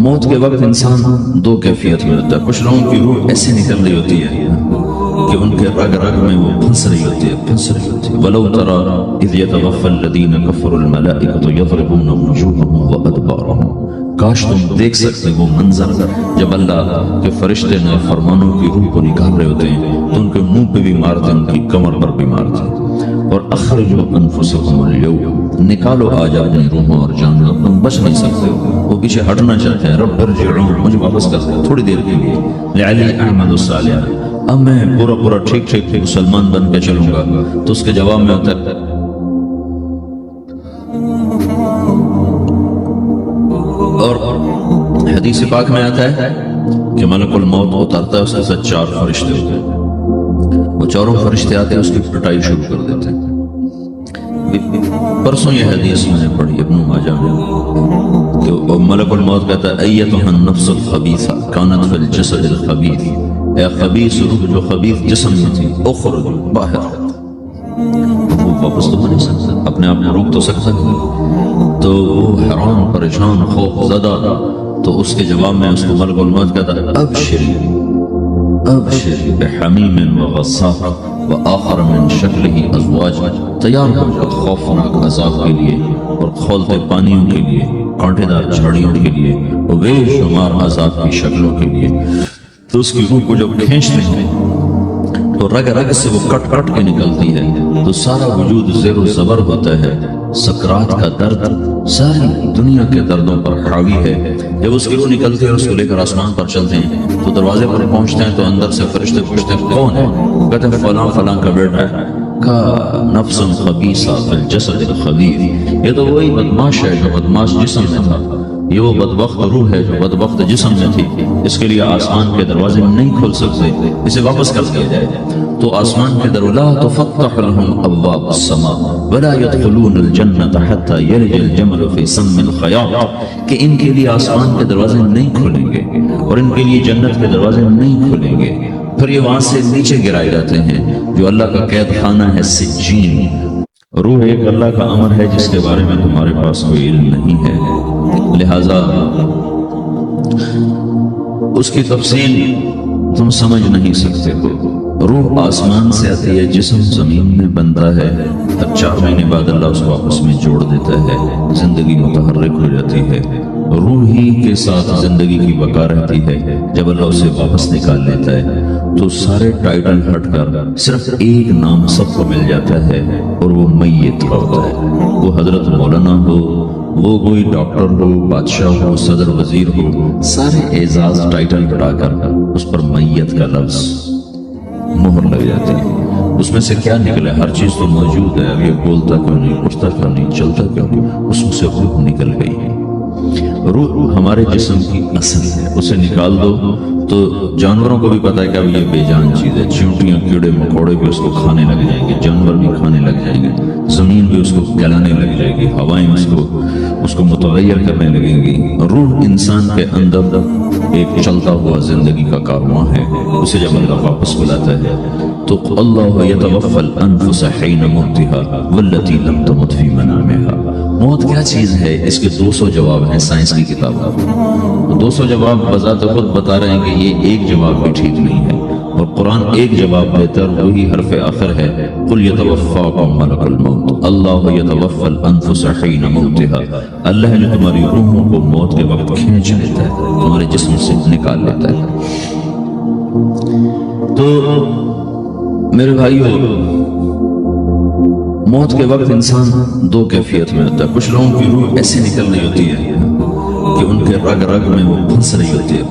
موت کے وقت انسان دو کیفیت میں ہوتا ہے. کچھ لوگوں کی روح ایسے نکل رہی ہوتی ہے کہ ان کے رگ رگ میں وہ پھنس رہی ہوتی ہے. وَلَوْ تَرَى إِذْ يَتَوَفَّى الَّذِينَ كَفَرُوا الْمَلَائِكَةُ يَضْرِبُونَ وُجُوهَهُمْ وَأَدْبَارَهُمْ. کاش تم دیکھ سکتے وہ منظر جب اللہ کے فرشتے نافرمانوں کی روح کو نکال رہے ہوتے ہیں تو ان کے منہ پہ بھی مارتے ہیں, ان کی کمر پر بھی مارتے ہیں. اور اخرجوا انفسکم اليوم, نکالو آج اپنی روحوں اور جانوں, تم بچ نہیں سکتے ہو. وہ پیچھے ہٹنا چاہتے ہیں, رب ارجعون, مجھے واپس کر دو تھوڑی دیر کے لیے, لعلی اعمل صالحا, اب میں پورا ٹھیک مسلمان بن کے چلوں گا. تو اس کے جواب میں ہوتا ہے اور حدیث پاک میں آتا ہے کہ ملک الموت اترتا ہے, اس کے ساتھ 4 فرشتے ہوتے ہیں. وہ چاروں فرشتے آتے ہیں, اس کی پٹائی شروع کر دیتے ہیں. پرسوں یہ حدیث میں نے پڑھی ابن ماجہ میں کہ ملک الموت کہتا ہے ایتھا النفس الخبیثہ کانت فی الجسد الخبیث, اے خبیث روح جو خبیث جسم میں تھی, اخرج باہر. وہ واپس تو نہیں سکتا, اپنے آپ میں روک تو سکتا نہیں. تو وہ حیران پریشان خوف زدہ, تو اس کے جواب میں اس کو ملک الموت کہتا ہے ابشری بحمیم وغصاق وآخر من شکلہ ازواج, تیار ہو جا خوفناک عذاب کے لیے اور کھولتے پانیوں کے لیے, کانٹے دار جھاڑیوں کے لیے, اور بے شمار عذاب کی شکلوں کے لیے. تو اس کی روح کو جب کھینچتے ہیں تو رگ رگ سے وہ کٹ کے نکلتی ہے, تو سارا وجود زیر و زبر ہوتا ہے. سکرات کا درد ساری دنیا کے دردوں پر حاوی ہے. جب اس کی روح نکلتی ہے اور اس کو لے کر آسمان پر چلتے ہیں تو دروازے پر پہنچتے ہیں تو اندر سے فرشتے پوچھتے ہیں کون ہے؟ کہتے ہیں فلاں کا بیٹا ہے. کا نفس خبیثہ فی الجسد الخبیث, یہ تو وہی بدماش ہے جو بدماش جسم میں تھا, یہ وہ بدبخت روح ہے جو بدبخت جسم میں تھی. اس کے لیے آسمان کے دروازے نہیں کھل سکتے, اسے واپس کر دیا جائے. تو آسمان کے دروازے لا تفتح لهم ابواب السماء ولا يدخلون الجنة حتى يلج الجمل في سم الخياط, کہ ان کے لیے آسمان کے دروازے نہیں کھلیں گے اور ان کے لیے جنت کے دروازے نہیں کھلیں گے. پھر یہ وہاں سے نیچے گرائے جاتے ہیں جو اللہ کا قید خانہ ہے سجین. روح ایک اللہ کا امر ہے جس کے بارے میں تمہارے پاس کوئی علم نہیں ہے, لہذا اس کی تفصیل تم سمجھ نہیں سکتے ہو. روح آسمان سے آتی ہے, جسم زمین میں بنتا ہے, تب 4 مہینے بعد اللہ اس کو آپس میں جوڑ دیتا ہے, زندگی متحرک ہو جاتی ہے. روح ہی کے ساتھ زندگی کی بقا رہتی ہے. جب اللہ اسے واپس نکال لیتا ہے تو سارے ٹائٹل ہٹ کر صرف ایک نام سب کو مل جاتا ہے اور وہ میت ہوتا ہے. وہ حضرت مولانا ہو, وہ کوئی ڈاکٹر ہو, بادشاہ ہو, صدر وزیر ہو, سارے اعزاز ٹائٹل ہٹا کر اس پر میت کا لفظ مہر لگ جاتی ہے. اس میں سے کیا نکلے؟ ہر چیز تو موجود ہے, اب یہ بولتا کیوں نہیں, اٹھتا کیوں نہیں, چلتا کیوں نہیں, اس میں سے روح نکل گئی. روح ہمارے جسم کی اصل ہے, اسے نکال دو تو جانوروں کو بھی پتا ہے کہ اب یہ بے جان چیز ہے. چیونٹیاں کیڑے مکوڑے بھی اس کو کھانے لگ جائیں گے, جانور بھی کھانے لگ جائیں گے, زمین بھی اس کو گلانے لگ جائے گی, ہوائیں اس کو متغیر کرنے لگیں گی. روح انسان کے اندر ایک چلتا ہوا زندگی کا کارواں ہے. اسے جب اللہ واپس بلاتا ہے تو اللہ یتوفی الانفس حین موتها والتی لم تمت فی منامها. موت کیا چیز ہے؟ اس کے 200 جواب ہیں سائنس کی کتابوں. 200 جواب بذات خود بتا رہے ہیں کہ یہ ایک جواب بھی ٹھیک نہیں ہے, اور قرآن ایک جواب دیتا ہے, وہی حرف آخر ہے قل یتوفاکم ملک الموت اللہ یتوفی الانفس حین موتها. اللہ نے تمہاری روحوں کو موت کے وقت کھینچ لیتا ہے, تمہارے جسم سے نکال لیتا ہے. تو میرے بھائیو, موت کے وقت انسان 2 کیفیت میں ہوتا ہے. کچھ لوگوں کی روح ایسے نکل رہی ہوتی ہے کہ ان کے رگ رگ میں وہ پھنس رہی ہوتی ہے.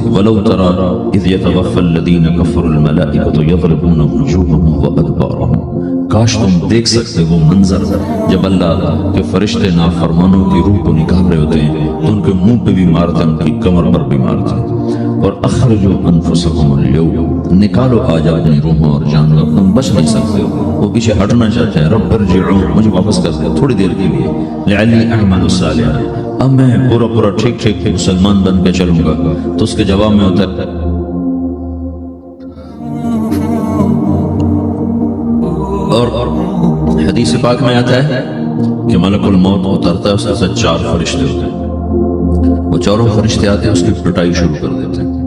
وَلَوْ تَرَى إِذْ يَتَوَفَّى الَّذِينَ كَفَرُوا الْمَلَائِكَةُ يَضْرِبُونَ وُجُوهَهُمْ وَأَدْبَارَهُمْ. کاش تم دیکھ سکتے وہ منظر جب اللہ کے فرشتے نافرمانوں کی روح کو نکال رہے ہوتے ہیں تو ان کے منہ پہ بھی مارتے ہیں, ان کی کمر پر بھی مارتے ہیں. اور اخرجوا انفسکم اليوم, نکالو آج اپنی روحوں اور جانوں, تم بچ نہیں سکتے ہو. وہ پیچھے ہٹنا چاہتے ہیں, رب ارجعون, مجھے واپس کر دو تھوڑی دیر کے لیے, لعلی اعمل صالحا, اب میں پورا ٹھیک مسلمان بن کے چلوں گا. تو اس کے جواب میں ہوتا ہے اور حدیث پاک میں آتا ہے کہ ملک الموت اترتا ہے, اس کے ساتھ 4 فرشتے ہوتے ہیں. وہ چاروں فرشتے آتے ہیں، اس کی پٹائی شروع کر دیتے ہیں۔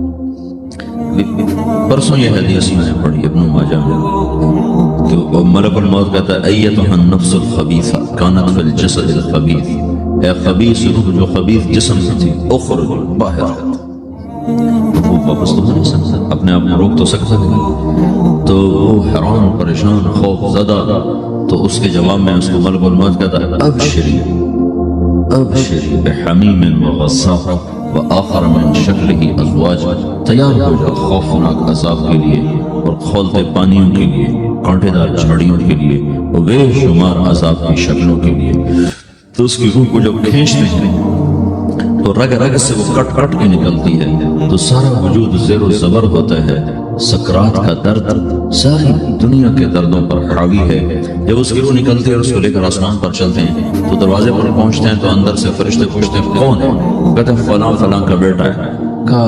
پرسوں یہ حدیث میں نے پڑھی ابن ماجہ میں کہ ملک الموت کہتا ہے ایتھا النفس الخبیثہ کانت فی الجسد الخبیث، اے خبیث روح جو خبیث جسم میں تھی، اخرج باہر، وہ واپس تو نہیں سکتا، اپنے آپ میں روک تو سکتا نہیں، تو وہ حیران پریشان خوف زدہ، تو اس کے جواب میں اس کو ملک الموت کہتا ہے ابشری ابشری بحمیم وغساق وآخر من شکلہ ازواج، تیار ہو جا خوفناک عذاب کے لیے اور کھولتے پانیوں کے لیے، کانٹے دار جھاڑیوں کے لیے، اور بے شمار عذاب کی شکلوں کے لیے۔ تو اس کی روح کو جب کھینچتے ہیں تو رگ رگ سے وہ کٹ کٹ کے نکلتی ہے، تو سارا وجود زیر و زبر ہوتا ہے، سکرات کا درد ساری دنیا کے دردوں پر حاوی ہے۔ جب اس کی روح نکلتی ہے اور اس کو لے کر آسمان پر چلتے ہیں تو دروازے پر پہنچتے ہیں تو اندر سے فرشتے پوچھتے ہیں کون ہے؟ کہتے ہیں فلاں فلاں کا بیٹا ہے۔ کا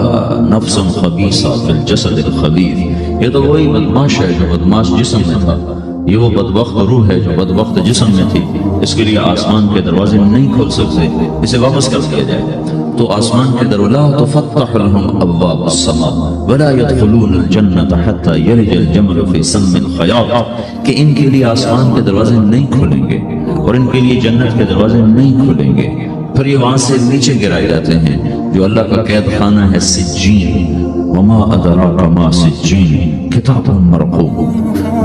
نفس خبیثہ فی الجسد الخبیث، یہ تو وہی بدماش ہے جو بدماش جسم میں تھا، یہ وہ بدبخت روح ہے جو بدبخت جسم میں تھی، اس کے لیے آسمان کے دروازے نہیں کھول سکتے، اسے واپس کر دیا جائے۔ تو آسمان کے دروازے لا تفتح لهم ابواب السماء ولا يدخلون الجنة حتى يلج الجمل في سم الخياط، کہ ان کے لیے آسمان کے دروازے نہیں کھلیں گے اور ان کے لیے جنت کے دروازے نہیں کھلیں گے، پھر یہ وہاں سے نیچے گرائے جاتے ہیں جو اللہ کا قید خانہ ہے سجین، وما ادراک ما سجین کتاب مرقوم،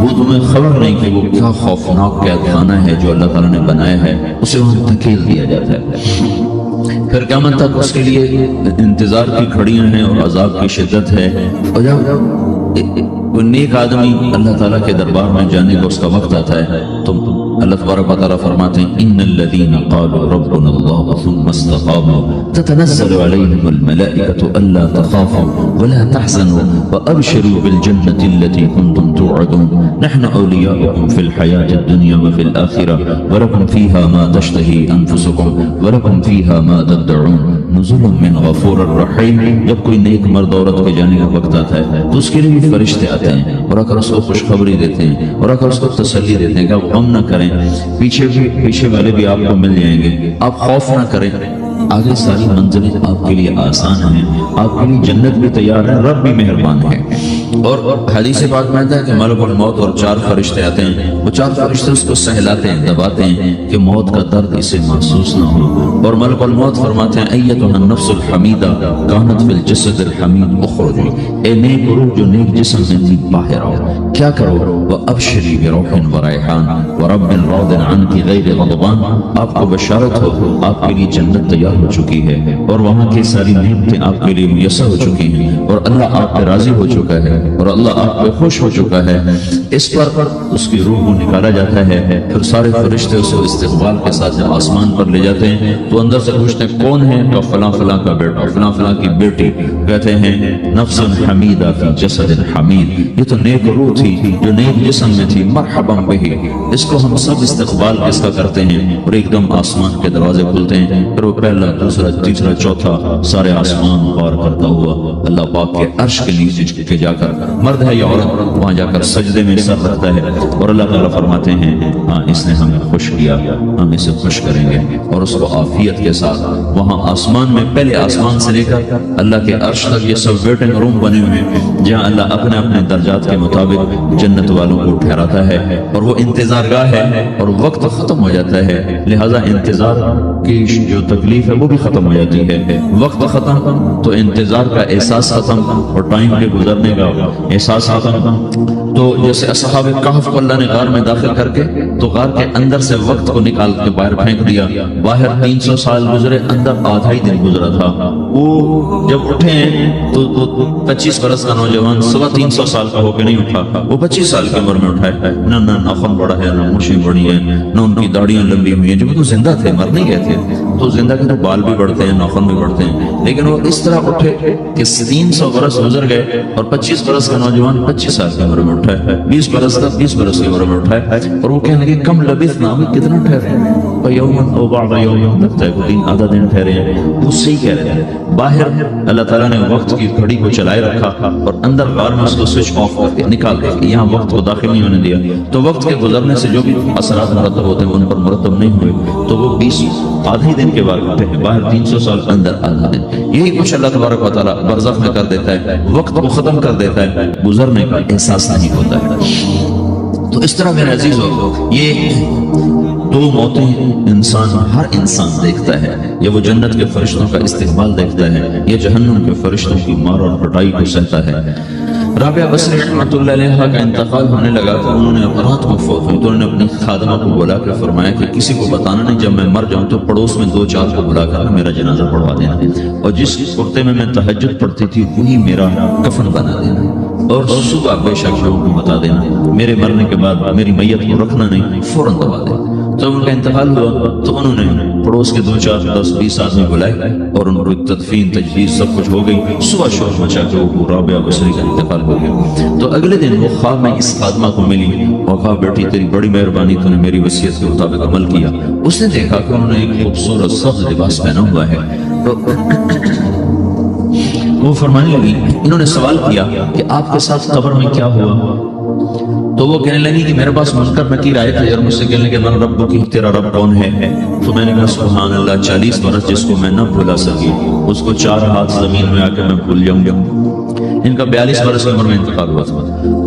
وہ تمہیں خبر نہیں کہ وہ کیا خوفناک قید خانہ ہے جو اللہ تعالیٰ نے بنایا ہے، اسے وہاں دھکیل دیا جاتا ہے۔ پھر قیامت تک اس کے لیے انتظار کی گھڑیاں ہیں اور عذاب کی شدت ہے، اور جب کوئی نیک آدمی اللہ تعالیٰ کے دربار میں جانے کا اس کا وقت آتا ہے تو اللہ تبارک و تعالیٰ فرماتے ہیں ان الذین قالوا ربنا اللہ ثم استقاموا تتنزل علیہم الملائکۃ الا تخافوا ولا تحزنوا وابشروا بالجنة التي كنتم توعدون نحن اولیاؤکم فی الحیاة الدنیا وفی الآخرہ ولکم فیہا ما تشتہی انفسکم ولکم فیہا ما تدعون نزل من غفور الرحیم۔ جب کوئی نیک مرد عورت کے جانے کا وقت آتا ہے تو اس کے لیے بھی فرشتے آتے ہیں اور اگر اس کو خوشخبری دیتے ہیں اور اگر اس کو تسلی دیتے ہیں کہ آپ غم نہ کریں، پیچھے والے بھی آپ کو مل جائیں گے، آپ خوف نہ کریں، آگے ساری منزلیں آپ کے لیے آسان ہیں، آپ کے لیے جنت بھی تیار ہے، رب بھی مہربان ہے۔ اور حدیث پاک میں آتا ہے کہ ملک الموت اور 4 فرشتے آتے ہیں، وہ 4 فرشتے اس کو سہلاتے ہیں، دباتے ہیں کہ موت کا درد اسے محسوس نہ ہو، اور ملک الموت فرماتے ہیں ایتھا النفس الحمیدہ کانت فی الجسد الحمید اخرجی، اے نیک روح جو نیک جسم میں تھی باہر آؤ، کیا کرو؟ وابشری بروح وریحان ورب راض عنک غیر غضبان، آپ کو بشارت ہو آپ کے لیے جنت تیار ہو چکی ہے اور وہاں کی ساری نعمتیں آپ کے لیے میسر ہو چکی ہیں اور اللہ آپ پہ راضی ہو چکا ہے اور اللہ آپ پہ خوش ہو چکا ہے۔ اس پر اس کی روح کو نکالا جاتا ہے، پھر سارے فرشتے اس کو استقبال کے ساتھ جب آسمان پر لے جاتے ہیں تو اندر سے پوچھتے ہیں کون ہے؟ تو فلاں فلاں کا بیٹا، فلاں فلاں کی بیٹی، کہتے ہیں نفس حمیدہ فی جسد حمید، یہ تو نیک روح تھی جو نیک جسم میں تھی، مرحبا بہی، اس کو ہم سب استقبال اس کا کرتے ہیں۔ اور ایک دم آسمان کے دروازے کھلتے ہیں، پھر وہ پہلا دوسرا تیسرا چوتھا سارے آسمان پار کرتا ہوا اللہ پاک کے عرش کے نیچے جھک کے جا کر، مرد ہے یا عورت، وہاں جا کر سجدے میں سر رکھتا ہے اور اللہ تعالیٰ فرماتے ہیں ہاں اس نے ہمیں خوش کیا، ہم اسے خوش کریں گے، اور اس کو عافیت کے ساتھ وہاں آسمان میں پہلے آسمان سے لے کر اللہ کے عرش تک یہ سب ویٹنگ روم بنے ہوئے ہیں جہاں اللہ اپنے اپنے درجات کے مطابق جنت والوں کو ٹھہراتا ہے، اور وہ انتظار گاہ ہے اور وقت ختم ہو جاتا ہے، لہذا انتظار کی جو تکلیف ہے وہ بھی ختم ہو جاتی ہے، وقت ختم تو انتظار کا احساس ختم اور ٹائم کے گزرنے کا احساس ختم۔ تو جیسے اصحاب کہف کو اللہ نے غار میں داخل کر کے تو غار کے اندر سے وقت کو نکال کے باہر پھینک دیا، باہر 300 سال گزرے، اندر آدھا ہی دن گزرا تھا۔ وہ جب اٹھے تو 25 برس کا نوجوان صبح 300 سال کا ہو کے نہیں اٹھا، وہ 25 سال کی عمر میں اٹھا ہے، نہ ناخن بڑا ہے، نہ مونچھیں بڑی ہیں، نہ ان کی داڑیاں لمبی ہوئی ہیں، جب وہ زندہ تھے، مر نہیں گئے تھے، تو زندہ کے تو بال بھی بڑھتے ہیں، ناخن بھی بڑھتے ہیں، لیکن وہ اس طرح اٹھے کہ 300 برس گزر گئے اور 25 برس کا نوجوان 25 سال کی عمر میں اٹھا ہے، 20 برس کا 20 برس کی عمر میں اٹھا ہے، اور وہ کہنے لگے کم لبثنا، کتنا ٹھہرے ہیں، یوم او بعض یوم، لگتا ہے کوئی دن آدھا دن ٹھہرے ہیں، وہ صحیح کہہ رہے ہیں۔ باہر اللہ تعالیٰ نے وقت کی گھڑی کو چلائے رکھا اور اندر غار میں اس کو سوئچ آف کر کے نکال دیا، یہاں وقت کو داخل نہیں ہونے دیا، تو وقت کے گزرنے سے جو بھی اثرات مرتب ہوتے ہیں ان پر مرتب نہیں ہوئے، تو وہ 20 آدھے دن دن کے بعد باہر 300 سال اندر آدھا دن. یہی کچھ اللہ تبارک و تعالیٰ برزخ میں کر دیتا ہے, وقت کو ختم کر دیتا ہے, گزرنے کا احساس نہیں ہوتا ہے. تو اس طرح میرے عزیزو یہ دو موتیں ہر انسان دیکھتا ہے. یا وہ جنت کے فرشتوں کا استقبال دیکھتا ہے, یا جہنم کے فرشتوں کی مار اور پٹائی کو سہتا ہے. رابعہ بصری رحمۃ اللہ علیہ کا انتقال ہونے لگا تو انہوں نے رات کو فوت ہوئی تو انہوں نے اپنی خادمہ کو بلا کے فرمایا کہ کسی کو بتانا نہیں, جب میں مر جاؤں تو پڑوس میں 2-4 کو بلا کر میرا جنازہ پڑھوا دینا, اور جس کرتے میں تہجد پڑھتی تھی وہی میرا کفن بنا دینا, اور صبح بے شک لوگوں کو بتا دینا میرے مرنے کے بعد میری میت کو رکھنا نہیں, فوراً دبا دینا. تو ان کا انتقال ہوا تو انہوں نے پڑوس کے 2-4-10-20 آدمی بلائے اور ان کو تدفین تجہیز سب کچھ ہو گئی. صبح شور مچا کے وہ رابعہ بصری کا انتقال ہو گیا. تو اگلے دن وہ خواب میں اس خادمہ کو ملی اور کہا بیٹی تیری بڑی مہربانی, تو نے میری وصیت کے مطابق عمل کیا. اس نے دیکھا کہ انہوں نے ایک خوبصورت سبز لباس پہنا ہوا ہے. تو وہ فرمانے لگی, انہوں نے سوال کیا کہ آپ کے ساتھ قبر میں کیا ہوا؟ تو وہ کہنے لگی کہ میرے پاس منکر نکیر آئے تھے اور مجھ سے کہنے لگے من رب کی, تیرا رب کون ہے؟ تو میں نے کہا سبحان اللہ, 40 برس جس کو میں نہ بھلا سکی اس کو 4 ہاتھ زمین میں آ کے میں بھول جاؤں گا. ان کا 42 برس کی عمر میں انتقال ہوا تھا.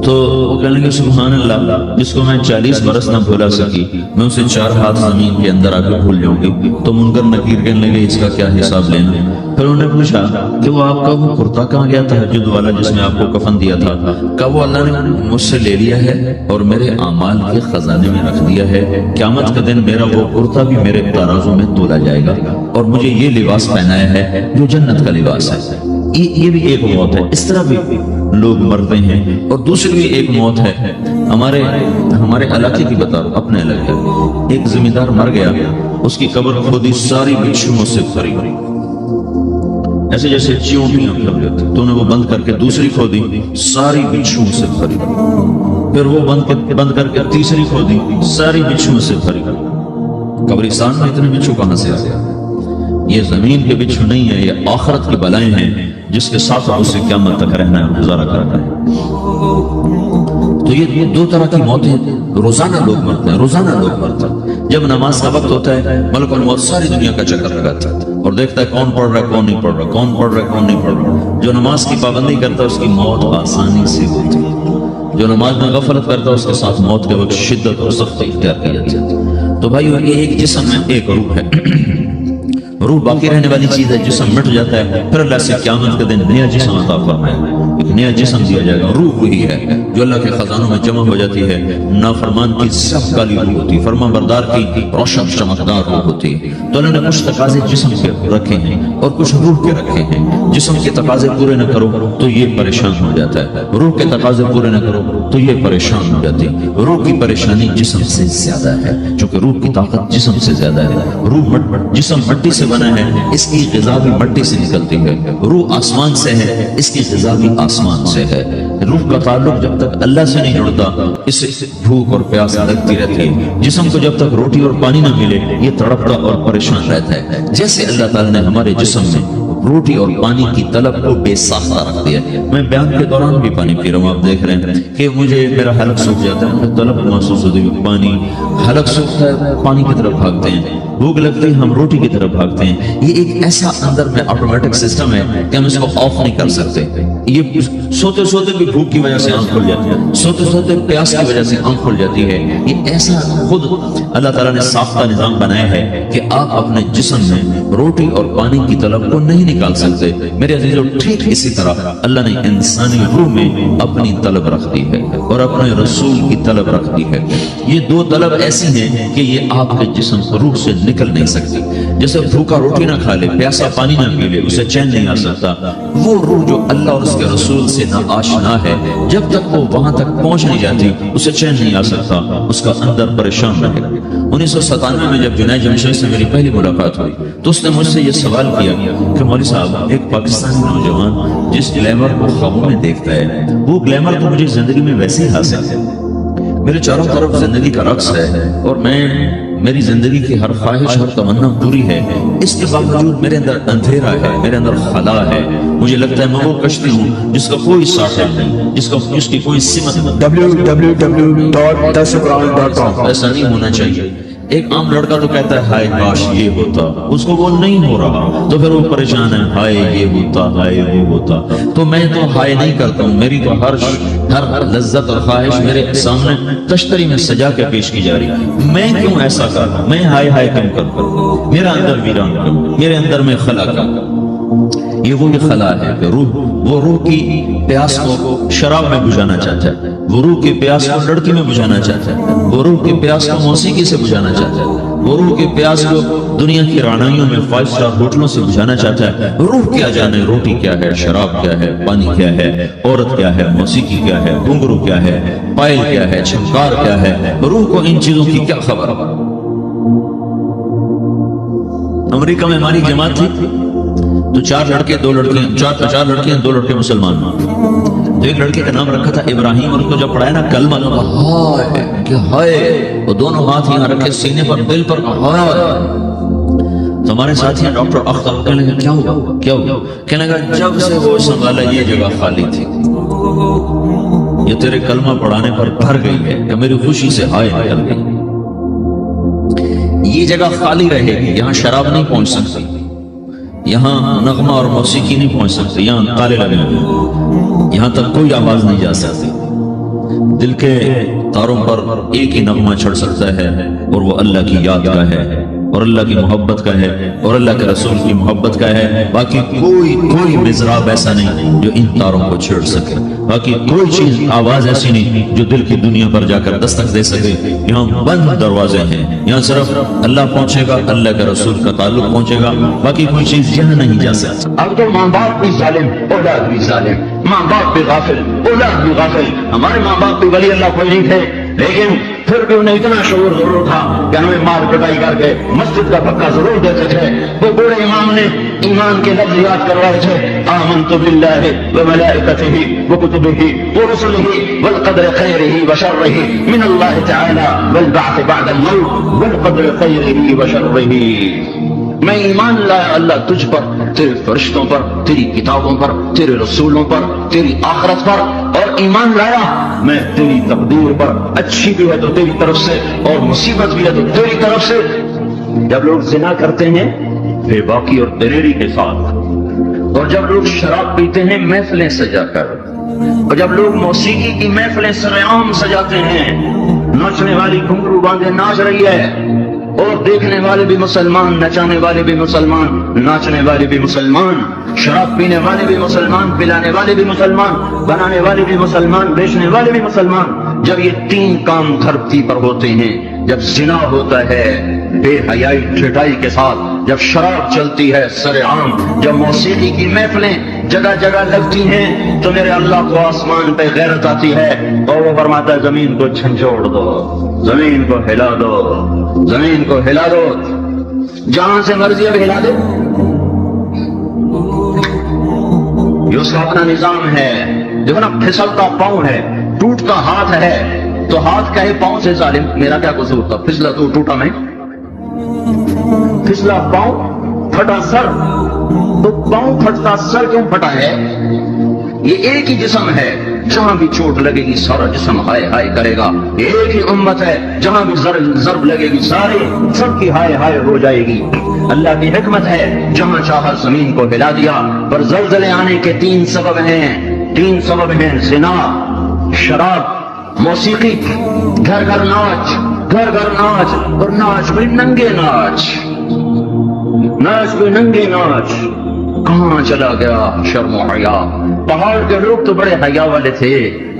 تو وہ کہنے لگے سبحان اللہ, جس کو میں 40 برس نہ بھلا سکی میں اسے 4 ہاتھ زمین کے اندر آ کے بھول جاؤں گی. تو منکر نکیر کہنے لگے اس کا کیا حساب لینا؟ پھر انہوں نے پوچھا کہ وہ آپ کا وہ کرتا کہاں گیا تہجد والا جس میں آپ کو کفن دیا تھا؟ کہ وہ اللہ نے مجھ سے لے لیا ہے اور میرے اعمال کے خزانے میں رکھ دیا ہے. قیامت کا دن میرا وہ کرتا بھی میرے ترازو میں تولا جائے گا اور مجھے یہ لباس پہنایا ہے جو جنت کا لباس ہے. یہ بھی ایک موت ہے. اس طرح بھی لوگ مرتے ہیں. اور دوسری بھی ایک موت ہے. ہمارے علاقے کی بتا رہا, اپنے علاقے, ایک زمیندار مر گیا, اس کی قبر کھودی, ساری بچھوؤں سے بھری, ایسے جیسے چیونٹیاں پھر لیتے, تو انہیں وہ بند کر کے دوسری کھودی, ساری بچھوؤں سے بھری. پھر وہ بند کر کے تیسری کھودی, ساری بچھوؤں سے بھری. قبرستان میں اتنے بچھو کہاں سے آ گیا؟ یہ زمین کے بچھو نہیں ہے, یہ آخرت کی بلائیں ہیں جس کے ساتھ اسے قیامت تک رہنا ہے, گزارا کرنا ہے. تو یہ 2 طرح کی موتیں روزانہ لوگ مرتے ہیں, روزانہ لوگ مرتے ہیں. جب نماز کا وقت ہوتا ہے ملک الموت ساری دنیا کا چکر لگاتا ہے اور دیکھتا ہے کون پڑھ رہا ہے کون نہیں پڑھ رہا, کون پڑھ رہا ہے کون نہیں پڑھ رہا. جو نماز کی پابندی کرتا ہے اس کی موت آسانی سے ہوتی ہے, جو نماز میں غفلت کرتا ہے اس کے ساتھ موت کے وقت شدت اور سختی اختیار کی جاتی ہے. تو بھائیو یہ ایک جسم میں ایک روح ہے. روح باقی رہنے والی چیز ہے, جسم مٹ جاتا ہے, پھر اللہ سے قیامت کے دن نیا جسم عطا فرمائے گا, ایک نیا جسم دیا جائے گا. روح وہی ہے جو اللہ کے خزانوں میں جمع ہو جاتی ہے. نافرمان کی سب کالی روح ہوتی ہے, فرمان بردار کی روشن چمکدار روح ہوتی ہے. تو اللہ نے کچھ تقاضے جسم کے رکھے ہیں اور کچھ روح کے رکھے ہیں. جسم کے تقاضے پورے نہ کرو تو یہ پریشان ہو جاتا ہے, روح کے تقاضے پورے نہ کرو تو یہ پریشان ہو جاتی ہے. روح کی پریشانی جسم سے زیادہ ہے, چونکہ روح کی طاقت جسم سے زیادہ ہے. جسم مٹی سے بنا ہے, اس کی غذا بھی مٹی سے نکلتی ہے. روح آسمان سے ہے, اس کی غذا بھی آسمان سے ہے. روح کا تعلق جب تک اللہ سے نہیں جڑتا اسے بھوک اور پیاس لگتی رہتی ہے. جسم کو جب تک روٹی اور پانی نہ ملے یہ تڑپتا اور پریشان رہتا ہے. جیسے اللہ تعالیٰ نے ہمارے جسم میں روٹی اور پانی کی طلب کو بے ساختہ رکھ دیا. میں بیان کے دوران بھی پانی پی رہا ہوں, آپ دیکھ رہے ہیں کہ مجھے میرا حلق سوکھ جاتا ہے, مجھے طلب محسوس ہوتی ہے, پانی حلق سوکھتا ہے, پانی کی طرف بھاگتے ہیں. بھوک لگتی ہے, ہم روٹی کی طرف بھاگتے ہیں. یہ ایک ایسا اندر میں آٹومیٹک سسٹم ہے کہ ہم اس کو آف نہیں کر سکتے. یہ سوتے سوتے بھی بھوک کی وجہ سے آنکھ کھل جاتی ہے, سوتے سوتے پیاس کی وجہ سے آنکھ کھل جاتی ہے. یہ ایسا خود اللہ تعالیٰ نے ساختہ نظام بنایا ہے کہ آپ اپنے جسم میں روٹی اور پانی کی طلب کو نہیں نکال سکتے. میرے عزیزو ٹھیک اسی طرح اللہ نے انسانی روح میں اپنی طلب رکھ دی ہے اور اپنے رسول کی طلب رکھ دی ہے. یہ 2 طلب ایسی ہیں کہ یہ آپ کے جسم روح سے نکل نہیں سکتی. جیسے بھوکا روٹی نہ کھا لے, پیاسا پانی نہ پی لے, اسے چین نہیں آ سکتا. وہ روح جو اللہ اور اس کے رسول سے نہ آشنا ہے, جب تک وہ وہاں تک پہنچ نہیں جاتی اسے چین نہیں آ سکتا, اس کا اندر پریشان رہے گا. 1997 میں جب جنید جمشید سے میری پہلی ملاقات ہوئی تو اس نے مجھ سے یہ سوال کیا کہ مولوی صاحب ایک پاکستانی نوجوان جس گلیمر کو خوابوں میں دیکھتا ہے وہ گلیمر تو مجھے زندگی میں ویسے ہی حاصل ہے. میرے چاروں طرف زندگی کا رقص ہے اور میری زندگی کی ہر خواہش ہر تمنا پوری ہے. اس کے باوجود میرے اندر اندھیرا ہے, میرے اندر خلا ہے. مجھے لگتا ہے میں وہ کشتی ہوں جس کا کوئی صاحب نہیں, جس کی کوئی سمت نہیں. www.dasubran.com ایسا نہیں ہونا چاہیے. ایک عام لڑکا تو کہتا ہے ہائے کاش یہ ہوتا، اس کو وہ نہیں ہو رہا تو پھر وہ پریشان ہے، ہائے یہ ہوتا، ہائے وہ ہوتا۔ تو میں تو ہائے نہیں کرتا ہوں، میری تو ہر لذت اور خواہش میرے سامنے تشتری میں سجا کے پیش کی جا رہی ہے۔ میں کیوں ایسا کر رہا ہوں؟ میں ہائے ہائے کم کرتا، میرا اندر ویران کم، میرے اندر میں خلا کم۔ یہ وہی خلا ہے کہ وہ روح کی پیاس کو شراب میں بجھانا چاہتا ہے، وہ روح کی پیاس کو لڑکی میں بجھانا چاہتا ہے، وہ روح کی پیاس کو موسیقی سے بجھانا چاہتا ہے، وہ روح کی پیاس کو دنیا کی رانائیوں میں 5 اسٹار ہوٹلوں سے بجھانا چاہتا ہے۔ روح کیا جانے روٹی کیا ہے، شراب کیا ہے، پانی کیا ہے، عورت کیا ہے، موسیقی کیا ہے، گھنگرو کیا ہے، پائل کیا ہے، چھنکار کیا ہے، روح کو ان چیزوں کی کیا خبر۔ امریکہ میں ہماری جماعت تھی تو 4 لڑکے 2 لڑکیاں، 4 لڑکیاں 2 لڑکے مسلمان۔ تو ایک لڑکے کا نام رکھا تھا ابراہیم، اور اس کو جب پڑھایا نا کلمہ، ہائے کہ ہائے، وہ دونوں ہاتھ یہاں رکھے سینے پر، دل پر، ہائے۔ تو ہمارے ساتھی ہیں ڈاکٹر اختر، کہنے لگا کیا ہوا کیا ہوا؟ کہنے لگا جب سے وہ سنبھالا یہ جگہ خالی تھی، یہ تیرے کلمہ پڑھانے پر بھر گئی ہے کہ میری خوشی سے ہائے نکل گئی۔ یہ جگہ خالی رہے گی، یہاں شراب نہیں پہنچ سکتی، یہاں نغمہ اور موسیقی نہیں پہنچ سکتی، یہاں تالے لگے ہوئے، یہاں تک کوئی آواز نہیں جا سکتی۔ دل کے تاروں پر ایک ہی نغمہ چڑھ سکتا ہے، اور وہ اللہ کی یاد کا ہے، اور اللہ کی محبت کا ہے، اور اللہ کے رسول کی محبت کا ہے۔ باقی کوئی مزراب ایسا نہیں جو ان تاروں کو چھیڑ سکے، باقی کوئی چیز آواز ایسی نہیں جو دل کی دنیا پر جا کر دستک دے سکے۔ یہاں بند دروازے ہیں، یہاں صرف اللہ پہنچے گا، اللہ کے رسول کا تعلق پہنچے گا، باقی کوئی چیز یہاں نہیں جا سکتی۔ اب تو ماں باپ بھی ظالم، اولاد بھی ظالم، ماں باپ بھی غافل، اولاد بھی غافل۔ ہمارے ماں باپ بھی ولی اللہ کوئی نہیں تھے، لیکن پھر بھی انہیں اتنا شعور ضرور تھا کہ ہمیں مار پٹائی کر کے مسجد کا پکا ضرور دیتے تھے۔ وہ بوڑھے امام نے ایمان کے لفظ یاد کروائے تھے، آمنت باللہ وملائکتہ وکتبہ ورسلہ والقدر خیرہ وشرہ من اللہ تعالی والبعث بعد الموت والقدر خیرہ وشرہ۔ میں ایمان لایا اللہ تجھ پر، تیرے فرشتوں پر، تیری کتابوں پر، تیرے رسولوں پر، تیری آخرت پر، اور ایمان لایا میں تیری تقدیر پر، اچھی بھی ہے تو تیری طرف سے اور مصیبت بھی ہے تو تیری طرف سے۔ جب لوگ زنا کرتے ہیں بے باکی اور دلیری کے ساتھ، اور جب لوگ شراب پیتے ہیں محفلیں سجا کر، اور جب لوگ موسیقی کی محفلیں سرعام سجاتے ہیں، ناچنے والی گھنگرو باندھے ناچ رہی ہے، اور دیکھنے والے بھی مسلمان، نچانے والے بھی مسلمان، ناچنے والے بھی مسلمان، شراب پینے والے بھی مسلمان، پلانے والے بھی مسلمان، بنانے والے بھی مسلمان، بیچنے والے بھی مسلمان۔ جب یہ 3 کام دھرتی پر ہوتے ہیں، جب زنا ہوتا ہے بے حیائی ٹھٹائی کے ساتھ، جب شراب چلتی ہے سرعام، جب موسیقی کی محفلیں جگہ جگہ لگتی ہیں، تو میرے اللہ کو آسمان پہ غیرت آتی ہے، اور وہ فرماتا ہے زمین کو جھنجھوڑ دو، زمین کو ہلا دو، زمین کو ہلا دو، جہاں سے مرضی اب ہلا دو۔ یہ اس کا اپنا نظام ہے۔ دیکھو نا، پھسلتا پاؤں ہے، ٹوٹتا ہاتھ ہے، تو ہاتھ کہے پاؤں سے ظالم میرا کیا قصور تھا، پھسلا تو ٹوٹا میں، پھسلا پاؤں پھٹا سر، تو پاؤں پھٹتا سر کیوں پھٹا ہے؟ یہ ایک ہی جسم ہے، جہاں بھی چوٹ لگے گی سارا جسم ہائے ہائے کرے گا۔ ایک ہی امت ہے، جہاں بھی ضرب لگے گی سارے سب کی ہائے ہائے ہو جائے گی۔ اللہ کی حکمت ہے، جہاں چاہا زمین کو ہلا دیا۔ پر زلزلے آنے کے 3 سبب ہیں، 3 سبب ہیں: زنا، شراب، موسیقی، گھر گھر ناچ، گھر گھر ناچ، اور ناچ بھی ننگے ناچ، ناچ بھی ننگے ناچ۔ کہاں چلا گیا شرم و حیا؟ پہاڑ کے لوگ تو بڑے حیا والے تھے،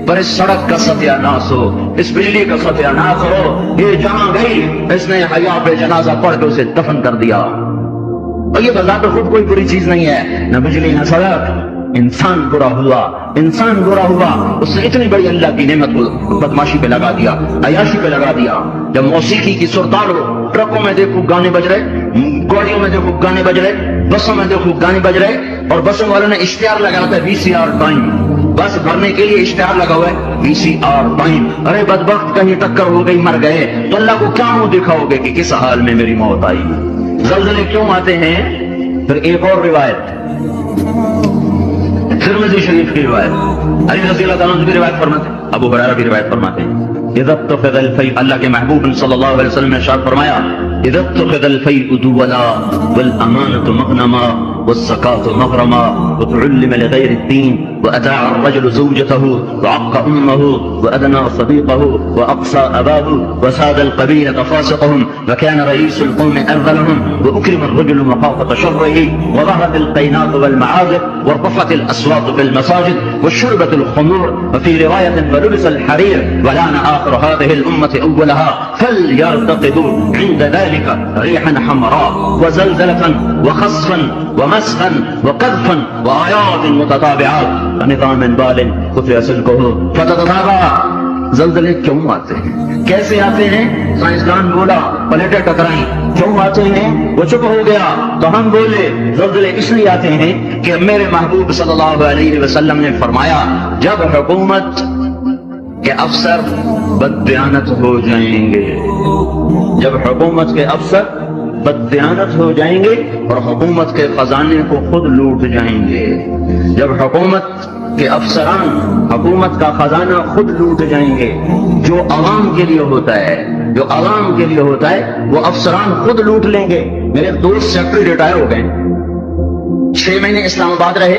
پر اس سڑک کا ستیہ ناس ہو، اس بجلی کا ستیہ ناس ہو، یہ جہاں گئی اس نے حیا پہ جنازہ پڑھ کے اسے دفن کر دیا۔ اور یہ بذات خود کوئی بری چیز نہیں ہے، نہ بجلی نہ سڑک، انسان برا ہوا، انسان برا ہوا، اس نے اتنی بڑی اللہ کی نعمت کو بدماشی پہ لگا دیا، عیاشی پہ لگا دیا۔ جب موسیقی کی سرتار ہو، ٹرکوں میں دیکھو گانے بج رہے، گاڑیوں میں دیکھو گانے بج رہے، بسوں میں دیکھو گانے بج رہے، اور بسوں والوں نے اشتہار لگا ہوتا ہے VCR ٹائم، بس بھرنے کے لیے اشتہار لگا ہوا ہے VCR ٹائم۔ ارے بدبخت، کہیں ٹکر ہو گئی مر گئے تو اللہ کو کیا منہ دکھاؤ گے کہ کس حال میں میری موت آئی؟ زلزلے کیوں آتے ہیں؟ پھر ایک اور روایت، ترمذی شریف کی روایت، علی رضی اللہ تعالیٰ عنہ بھی روایت فرماتے ہیں، ابو ہریرہ بھی روایت فرماتے ہیں، اذا اتخذ الفیء، اللہ کے محبوب صلی اللہ علیہ وسلم نے ارشاد فرمایا اذا اتخذ الفیء دولا والامانة مغنما والزکاة مغرما وتعلم لغير الدين وأتاع الرجل زوجته وعق أمه وأدنى صديقه وأقصى أباه وساد القبيلة فاسقهم وكان رئيس القوم أرذلهم وأكرم الرجل مخافة شره وظهرت القينات والمعازف وارتفعت الأصوات في المساجد وشربت الخمور وفي رواية ولبس الحرير ولعن آخر هذه الأمة أولها فليرتقدوا عند ذلك ريحا حمراء وزلزلة وخسفا ومسخا وقذفا وآيات متتابعات نظام بال خفي سلكه فتتتابع۔ زلزلے کیوں آتے ہیں، کیسے آتے ہیں؟ سائنسدان بولا پلیٹیں ٹکرائیں، کیوں آتے ہیں؟ وہ چپ ہو گیا تو ہم بولے زلزلے اس لیے آتے ہیں کہ میرے محبوب صلی اللہ علیہ وسلم نے فرمایا جب حکومت کے افسر بددیانت ہو جائیں گے، جب حکومت کے افسر بددیانت ہو جائیں گے اور حکومت کے خزانے کو خود لوٹ جائیں گے، جب حکومت کے افسران حکومت کا خزانہ خود لوٹ جائیں گے، جو عوام کے لیے ہوتا ہے، جو عوام کے لیے ہوتا ہے وہ افسران خود لوٹ لیں گے۔ میرے دوست سیکٹری ریٹائر ہو گئے، 6 مہینے اسلام آباد رہے،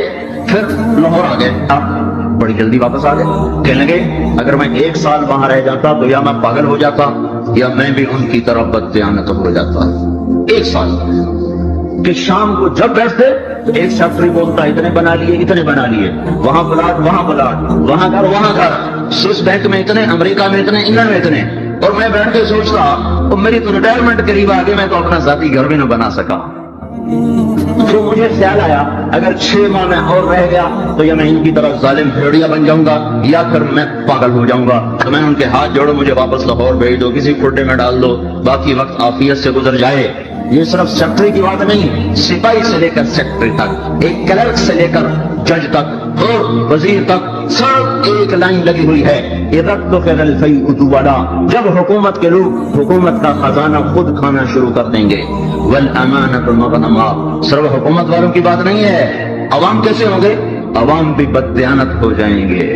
پھر لاہور آ گئے، بڑی جلدی واپس آ گئے، کہنے لگے اگر میں 1 سال وہاں رہ جاتا تو یا میں پاگل ہو جاتا یا میں بھی ان کی طرف بددیانت ہو جاتا۔ 1 سال کہ شام کو جب بیٹھتے تو ایک سیکٹری بولتا اتنے بنا لیے، اتنے بنا لیے، وہاں پلاٹ، وہاں پلاٹ، وہاں گھر، وہاں گھر، سوئس بینک میں اتنے، امریکہ میں اتنے، انگلینڈ میں اتنے، اور میں بیٹھ کے سوچتا تو میری تو ریٹائرمنٹ قریب آ گئی، میں تو اپنا ذاتی گھر بھی نہ بنا سکا۔ تو مجھے خیال آیا اگر 6 ماہ میں اور رہ گیا تو یا میں ان کی طرف ظالم بھیڑیا بن جاؤں گا یا پھر میں پاگل ہو جاؤں گا، تو میں ان کے ہاتھ جوڑو مجھے واپس لاہور بھیج دو، کسی کھڈے میں ڈال دو، باقی وقت عافیت سے گزر جائے۔ یہ صرف سیکٹری کی بات نہیں، سپاہی سے لے کر سیکٹری تک، ایک کلرک سے لے کر جج تک اور وزیر تک سب ایک لائن لگی ہوئی ہے جب حکومت کے لوگ حکومت کا خزانہ خود کھانا شروع کر دیں گے۔ والامانۃ مغنما، صرف حکومت والوں کی بات نہیں ہے، عوام کیسے ہوں گے؟ عوام بھی بددیانت ہو جائیں گے،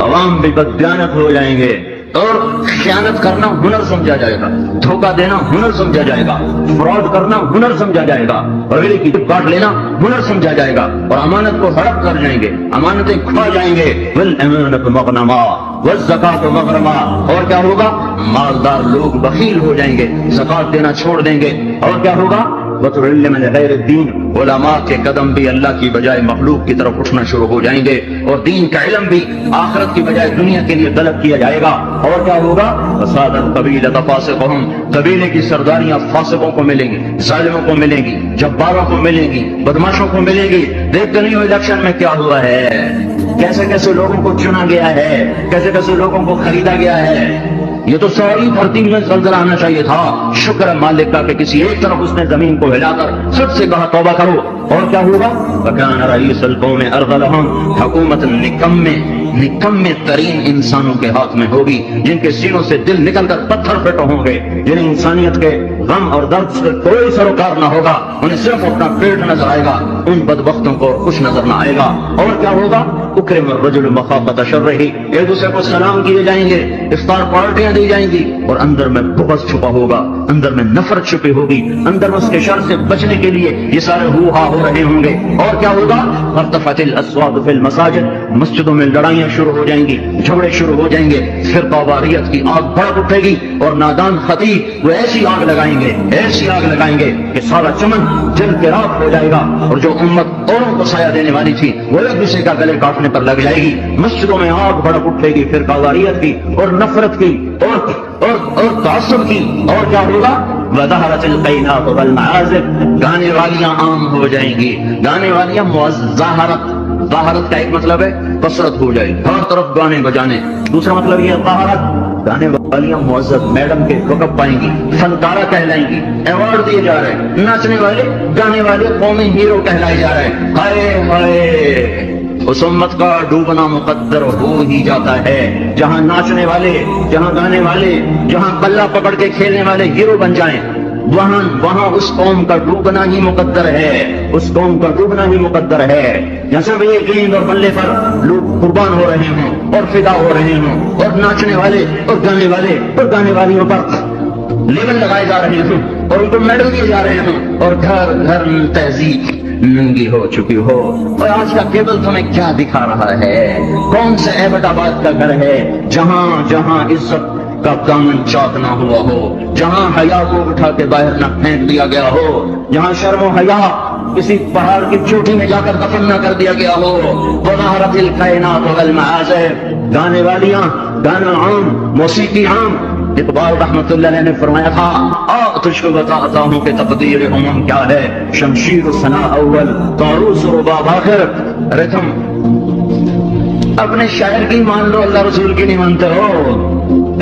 عوام بھی بددیانت ہو جائیں گے، اور خیانت کرنا ہنر سمجھا جائے گا، دھوکہ دینا ہنر سمجھا جائے گا، فراڈ کرنا ہنر سمجھا جائے گا، اگلے کی جب کاٹ لینا ہنر سمجھا جائے گا، اور امانت کو ہڑپ کر جائیں گے، امانتیں کھا جائیں گے۔ والامانۃ مغنما والزکاۃ مغرما، اور کیا ہوگا؟ مالدار لوگ بخیل ہو جائیں گے، زکات دینا چھوڑ دیں گے، اور کیا ہوگا؟ وتعلم لغیر الدین، علماء کے قدم بھی اللہ کی بجائے مخلوق کی طرف اٹھنا شروع ہو جائیں گے، اور دین کا علم بھی آخرت کی بجائے دنیا کے لیے طلب کیا جائے گا، اور کیا ہوگا؟ فساد القبیلۃ فاسقہم، قبیلے کی سرداریاں فاسقوں کو ملیں گی، ظالموں کو ملیں گی، جباروں کو ملیں گی، بدماشوں کو ملیں گی۔ دیکھتے نہیں ہو الیکشن میں کیا ہوا ہے، کیسے کیسے لوگوں کو چنا گیا ہے، کیسے کیسے لوگوں کو خریدا گیا ہے۔ یہ تو ساری دھرتی میں زلزلہ آنا چاہیے تھا، شکر ہے مالک کا کہ کسی ایک طرف اس نے زمین کو ہلا کر سب سے کہا توبہ کرو، اور کیا ہوگا؟ وَكَانَ رَئِيسُ الْقَوْمِ أَرْذَلَهُمْ، حکومت نکمے ترین انسانوں کے ہاتھ میں ہوگی، جن کے سینوں سے دل نکل کر پتھر پھٹ ہوں گے، جنہیں انسانیت کے غم اور درد سے کوئی سروکار نہ ہوگا، انہیں صرف اپنا پیٹ نظر آئے گا، ان بدبختوں کو کچھ نظر نہ آئے گا۔ اور کیا ہوگا؟ اکرم الرجل مخافۃ شرہ، ایک دوسرے کو سلام کیے جائیں گے، افطار پارٹیاں دی جائیں گی، اور اندر میں بغض چھپا ہوگا، اندر میں نفرت چھپی ہوگی، اندر میں اس کے شر سے بچنے کے لیے یہ سارے ہو ہا ہو رہے ہوں گے۔ اور کیا ہوگا؟ ارتفعت الاصوات فی المساجد، مسجدوں میں لڑائیاں شروع ہو جائیں گی، جھگڑے شروع ہو جائیں گے، فرقہ واریت کی آگ بھڑک اٹھے گی، اور نادان خطیب وہ ایسی آگ لگائیں گے، ایسی آگ لگائیں گے کہ سارا چمن جل کے راکھ ہو جائے گا، اور جو امت اوروں کو سایہ دینے والی تھی وہ ایک دوسرے کا گلے کاٹنے پر لگ جائے گی۔ مسجدوں میں آگ بھڑک اٹھے گی فرقہ واریت کی اور نفرت کی اور تعصب کی۔ اور کیا ہوگا؟ وظہرت القینات والمعازف، گانے والیاں عام ہو جائیں گی، گانے والیاں ظاہرت کا ایک مطلب ہے کثرت ہو جائے، ہر طرف گانے بجانے، دوسرا مطلب یہ طہارت، گانے والیاں معزز میڈم کے رکب پائیں گی، فنکارہ کہلائیں گی، ایوارڈ دیے جا رہے ہیں، ناچنے والے گانے والے قومی ہیرو کہلائے جا رہے ہیں۔ ہائے ہائے، اس امت کا ڈوبنا مقدر ہو ہی جاتا ہے، جہاں ناچنے والے، جہاں گانے والے، جہاں بلہ پکڑ کے کھیلنے والے ہیرو بن جائیں، وہاں اس قوم کا ڈوبنا ہی مقدر ہے، اس قوم کا ڈوبنا ہی مقدر ہے۔ جیسے بھی یہ گیند اور بلے پر لوگ قربان ہو رہے ہوں اور فدا ہو رہے ہوں، اور ناچنے والے اور گانے والے اور گانے والیوں پر لیبل لگائے جا رہے ہوں اور ان کو میڈل دیے جا رہے ہوں، اور گھر گھر تہذیب ننگی ہو چکی ہو۔ اور آج کا کیبل تمہیں کیا دکھا رہا ہے؟ کون سے ایبٹ آباد کا گھر ہے جہاں جہاں عزت کا دامن چاک نہ ہوا ہو، جہاں حیا کو اٹھا کے باہر نہ پھینک دیا گیا ہو، جہاں شرم و حیا کسی پہاڑ کی چوٹی میں جا کر دفن نہ کر دیا گیا ہو۔ وظہرت الکائنات والمعازف، گانے والیاں، گانا عام، موسیقی عام۔ اقبال رحمت اللہ علیہ نے فرمایا تھا، تجھ کو بتاتا ہوں کہ تقدیر امم کیا ہے، شمشیر و ثنا اول، طاروس و رباب آخر۔ ارے تم اپنے شاعر کی مان لو، اللہ رسول کی نہیں مانتے ہو۔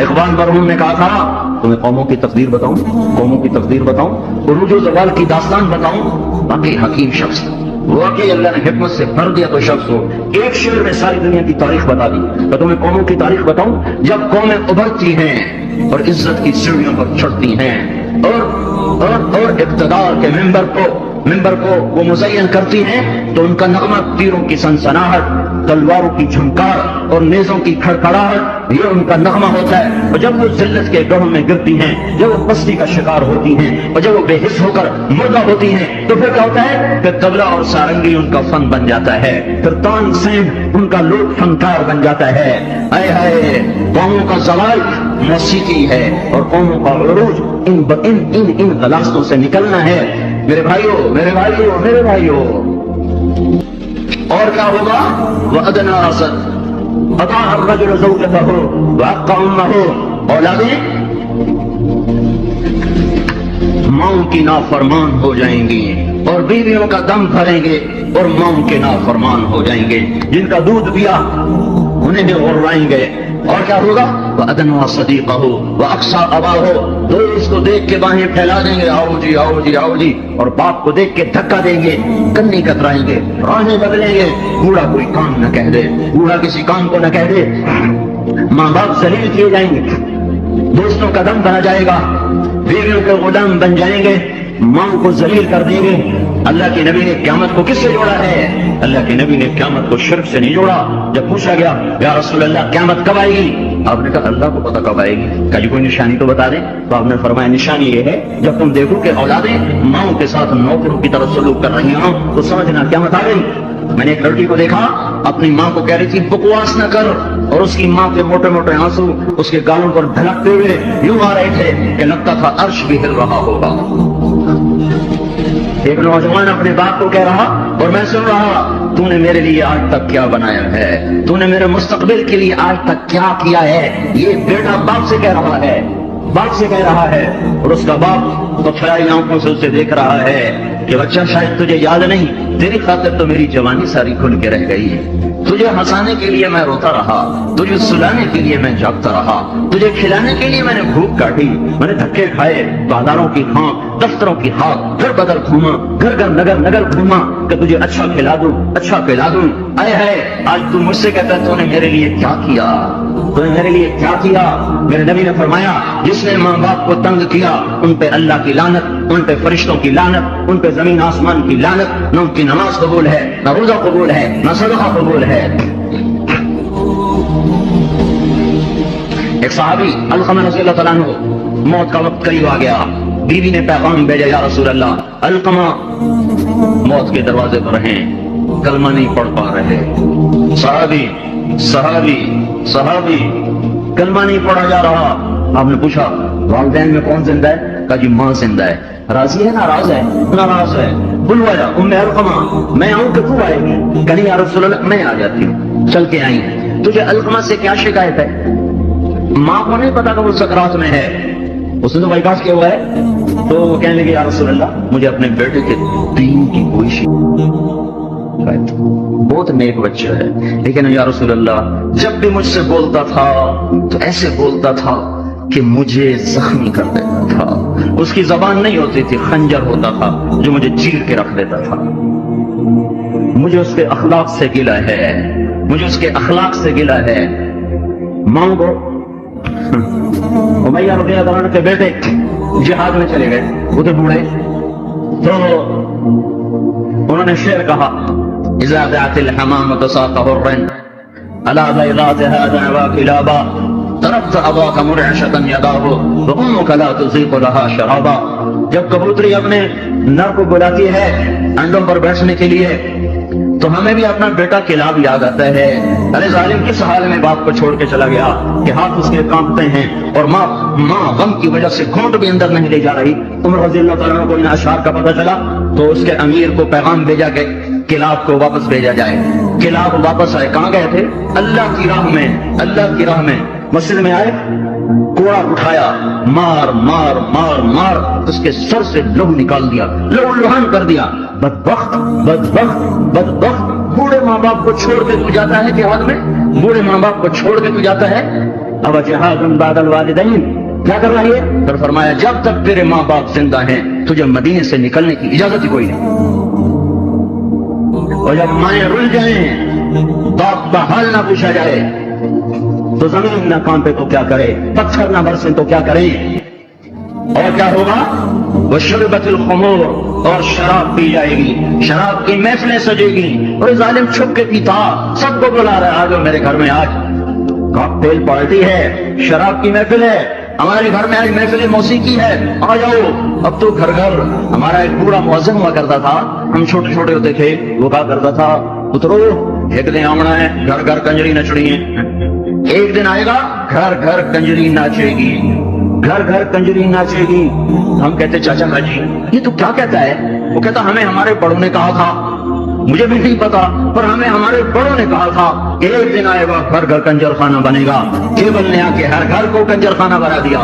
اقبال مرحوم نے کہا تھا، تمہیں قوموں کی تقدیر بتاؤں، قوموں کی تقدیر بتاؤں، عروج و زوال کی داستان بتاؤں، باقی حکیم شخص واقعی اللہ نے حکمت سے بھر دیا تو شخص ہو، ایک شعر میں ساری دنیا کی تاریخ بتا دی۔ تو تمہیں قوموں کی تاریخ بتاؤں جب قومیں ابھرتی ہیں اور عزت کی سیڑھیوں پر چڑھتی ہیں اور اقتدار کے ممبر کو وہ مزین کرتی ہیں، تو ان کا نغمہ تیروں کی سنسناہٹ، تلواروں کی جھنکار اور نیزوں کی کھڑکھڑاہٹ، یہ ان کا نغمہ ہوتا ہے۔ اور جب وہ ذلت کے گڑھوں میں گرتی ہیں، جب وہ پستی کا شکار ہوتی ہیں، اور جب وہ بے حس ہو کر مردہ ہوتی ہیں، تو پھر کیا ہوتا ہے؟ پھر طبلہ اور سارنگی ان کا فن بن جاتا ہے، پھر تان سین ان کا لوک فنکار بن جاتا ہے۔ اے ہائے، قوموں کا زوال موسیقی ہے اور قوموں کا عروج ان غلاستوں سے نکلنا ہے۔ میرے بھائیوں، میرے بھائیوں، میرے بھائیوں، اور کیا ہوگا؟ وَأَدْنَا أَسَدْ أَطَاعَ الرَّجُلُ زَوْجَتَهُ وَحَقَّ أُمَّهُ، اولادیں ماؤں کی نافرمان ہو جائیں گی اور بیویوں کا دم بھریں گے اور ماؤں کے نافرمان ہو جائیں گے، جن کا دودھ پیا انہیں بھی غرائیں گے۔ اور کیا ہوگا؟ وَأَدْنَا صَدِيقَهُ وَأَقْصَى أَبَاهُ، دو اس کو دیکھ کے باہیں پھیلا دیں گے، آؤ جی آؤ جی آؤ جی، اور باپ کو دیکھ کے دھکا دیں گے، کنی کترائیں گے، راہیں بدلیں گے۔ بوڑھا کوئی کام نہ کہہ دے، بوڑھا کسی کام کو نہ کہہ دے، ماں باپ ذلیل کیے جائیں گے، دوستوں کا دم بنا جائے گا، بیویوں کے غلام بن جائیں گے، ماں کو ذلیل کر دیں گے۔ اللہ کے نبی نے قیامت کو کس سے جوڑا ہے؟ اللہ کے نبی نے قیامت کو شرک سے نہیں جوڑا۔ جب پوچھا گیا یا رسول اللہ قیامت کب آئے گی، آپ نے کہا اللہ کو پتہ کب آئے گی، کہ جی کوئی نشانی تو بتا دیں۔ تو آپ نے فرمایا نشانی یہ ہے جب تم دیکھو کہ اولادیں ماؤں کے ساتھ نوکروں کی طرح سلوک کر رہی ہوں تو سمجھنا قیامت آ گئی۔ میں نے ایک لڑکی کو دیکھا، اپنی ماں کو کہہ رہی تھی بکواس نہ کر، اور اس کی ماں کے موٹے موٹے آنسو اس کے گالوں پر ڈھلکتے ہوئے یوں آ رہے تھے کہ لگتا تھا عرش بھی ہل رہا ہوگا۔ ایک نوجوان اپنے باپ کو کہہ رہا اور میں سن رہا، تو نے میرے لیے آج تک کیا بنایا ہے، تو نے میرے مستقبل کے لیے آج تک کیا کیا ہے۔ یہ بیٹا باپ سے کہہ رہا ہے، باپ سے کہہ رہا ہے، اور اس کا باپ تو پھیلائی آنکھوں سے اسے دیکھ رہا ہے کہ بچہ شاید تجھے یاد نہیں، تیری خاطر تو میری جوانی ساری کھل کے رہ گئی، تجھے ہنسانے کے لیے میں روتا رہا، تجھے سلانے کے لیے میں جاگتا رہا، تجھے کھلانے کے لیے میں نے بھوک کاٹی، میں نے دھکے کھائے، بازاروں کی خاک، دفتروں کی خاک، گھر بدر گھوما، گھر گھر نگر نگر گھوما کہ تجھے اچھا کھلا دوں، اچھا پلا دوں۔ اے ہے آج تو مجھ سے کہتا ہے تو نے میرے لیے کیا کیا، تو نے میرے لیے کیا کیا؟ میرے نبی نے فرمایا جس نے ماں باپ کو تنگ کیا ان پہ اللہ کی لعنت، ان پہ فرشتوں کی لعنت، ان پہ زمین آسمان کی لعنت، نہ ان کی نماز قبول ہے، نہ روزہ قبول ہے، نہ صدقہ قبول ہے۔ ایک صحابی علقمہ رضی اللہ تعالیٰ عنہ، موت کا وقت قریب آ گیا، بیوی نے پیغام بھیجا یا رسول اللہ علقمہ موت کے دروازے پر ہیں، کلمہ نہیں پڑھ پا رہے۔ صحابی کلمہ نہیں پڑھا جا رہا۔ آپ نے پوچھا والدین میں کون زندہ ہے؟ کہا جی ماں زندہ ہے۔ راضی ہے ناراض ہے؟ ناراض ہے۔ بلوایا ام علقمہ، میں آؤں کہ تو آئے گی؟ کہ نہیں یا رسول اللہ میں آ جاتی ہوں۔ چل کے آئی۔ تجھے علقمہ سے کیا شکایت ہے؟ ماں کو نہیں پتا کہ وہ سکرات میں ہے، اس نے تو بائیکاٹ کیا ہوا ہے۔ تو وہ کہنے لگے یا رسول اللہ مجھے اپنے بیٹے کے دین کی کوئی شکایت، بہت نیک بچہ ہے، لیکن یا رسول اللہ جب بھی مجھ سے بولتا تھا تو ایسے بولتا تھا کہ مجھے زخمی کر دیتا تھا، اس کی زبان نہیں ہوتی تھی، خنجر ہوتا تھا جو مجھے چیر کے رکھ دیتا تھا۔ مجھے اس کے اخلاق سے گلہ ہے، مجھے اس کے اخلاق سے گلہ ہے۔ ماں کو امیہ رضی اللہ عنہ کے بیٹے جہاد میں چلے گئے وہ تو بوڑھے، تو انہوں نے شعر کہا اذا دعت الحمامة ساق حرا على بيضاتها دعوا كلابا طرفت اباك مرعشة يداه وامك لا تزيق لها شرابا. جب کبوتری اپنے نر کو بلاتی ہے انڈوں پر بیٹھنے کے لیے تو ہمیں بھی اپنا بیٹا کلاب یاد آتا ہے. ارے ظالم کس حال میں باپ کو چھوڑ کے چلا گیا کہ ہاتھ اس کے کانپتے ہیں اور ماں غم کی وجہ سے گھونٹ بھی اندر نہیں لے جا رہی. عمر رضی اللہ تعالیٰ کو ان اشعار کا پتہ چلا تو اس کے امیر کو پیغام بھیجا کہ کلاب کو واپس بھیجا جائے. کلاب واپس آئے. کہاں گئے تھے؟ اللہ کی راہ میں. اللہ کی راہ میں. مسجد میں آئے، کوڑا اٹھایا، مار مار مار مار اس کے سر سے لہو نکال دیا، لہو لہان کر دیا. بدبخت بدبخت بدبخت. بوڑھے ماں باپ کو چھوڑ کے تو جاتا ہے جہاد میں، بوڑھے ماں باپ کو چھوڑ کے تو جاتا ہے. اب جہاد بعد الوالدین کیا کر رہا ہے؟ پھر فرمایا جب تک تیرے ماں باپ زندہ ہیں تجھے مدینے سے نکلنے کی اجازت ہی کوئی نہیں. اور جب مائیں رل جائیں، باپ کا حال نہ پوچھا جائے تو زمین نہ کانپے تو کیا کرے، پتھر نہ برسے تو کیا کرے. اور کیا ہوگا؟ وشربت الخمور، اور شراب پی جائے گی، شراب کی محفلیں سجے گی. اور ظالم چھپ کے پیتا، سب کو بلا رہا ہے آجو میرے گھر میں. آج کاکٹیل پارٹی ہے، شراب کی محفل ہے، ہمارے گھر میں آج محفل موسیقی ہے، آ جاؤ. اب تو گھر گھر. ہمارا ایک بوڑھا مؤذن ہوا کرتا تھا، ہم چھوٹے چھوٹے ہوتے تھے، وہ کہا کرتا تھا اترو ایک دن آمنا ہے، گھر گھر کنجری نچڑی ہے. ایک دن آئے گا گھر گھر کنجری ناچے گی، گھر گھر کنجری ناچے گی. ہم کہتے چاچا جی یہ تو کیا کہتا ہے؟ وہ کہتا ہمیں ہمارے بڑوں نے کہا تھا، مجھے بھی نہیں پتا پر ہمیں ہمارے بڑوں نے کہا تھا ایک دن آئے گا گھر گھر کنجر خانہ بنے گا. کیبل نے آ کے ہر گھر کو کنجر خانہ بنا دیا.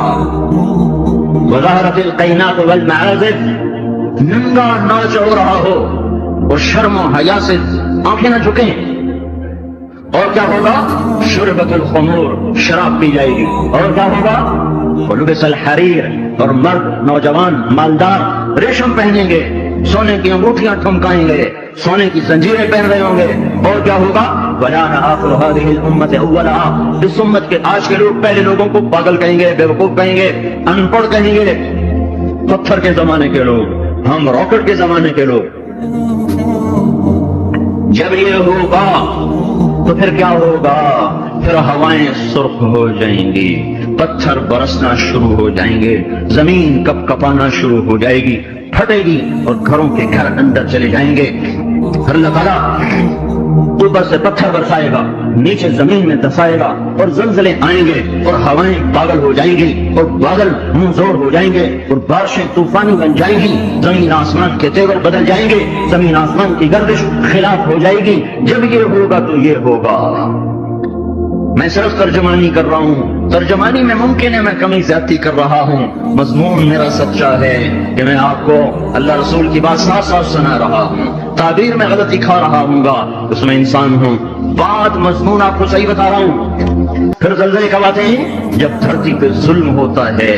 وظاہرت القینات والمعازف، ننگا ناچ ہو رہا ہو اور شرم و حیا سے آنکھیں نہ جھکیں. اور کیا ہوگا؟ شربت الخمور، شراب پی جائے گی. اور کیا ہوگا؟ ولبس الحریر، اور مرد نوجوان مالدار ریشم پہنیں گے، سونے کی انگوٹھیاں ٹھمکائیں گے، سونے کی زنجیریں پہن رہے ہوں گے. اور کیا ہوگا؟ وَلَانَ آخِرُ هَذِهِ الْأُمَّةِ أَوَّلَهَا، اس امت کے آج کے لوگ پہلے لوگوں کو پاگل کہیں گے، بیوقوف کہیں گے، ان پڑھ کہیں گے. پتھر کے زمانے کے لوگ، ہم راکٹ کے زمانے کے لوگ. جب یہ ہوگا تو پھر کیا ہوگا؟ پھر ہوائیں سرخ ہو جائیں گی، پتھر برسنا شروع ہو جائیں گے، زمین کپ کپانا شروع ہو جائے گی، پھٹے گی اور گھروں کے گھر اندر چلے جائیں گے. پھر اللہ تعالیٰ اوپر سے پتھر برسائے گا، نیچے زمین میں دسائے گا اور زلزلے آئیں گے اور ہوائیں پاگل ہو جائیں گی اور بادل منہ زور ہو جائیں گے اور بارشیں طوفانی بن جائیں گی. زمین آسمان کے تیور بدل جائیں گے، زمین آسمان کی گردش خلاف ہو جائے گی. جب یہ ہوگا تو یہ ہوگا. میں صرف ترجمانی کر رہا ہوں، ترجمانی میں ممکن ہے میں کمی زیادتی کر رہا ہوں، مضمون میرا سچا ہے کہ میں آپ کو اللہ رسول کی بات صاف صاف سنا رہا ہوں. تعبیر میں غلطی کھا رہا ہوں گا، اس میں انسان ہوں، بات مضمون آپ کو صحیح بتا رہا ہوں. پھر زلزلے کب آتے ہیں؟ جب دھرتی پہ ظلم ہوتا ہے،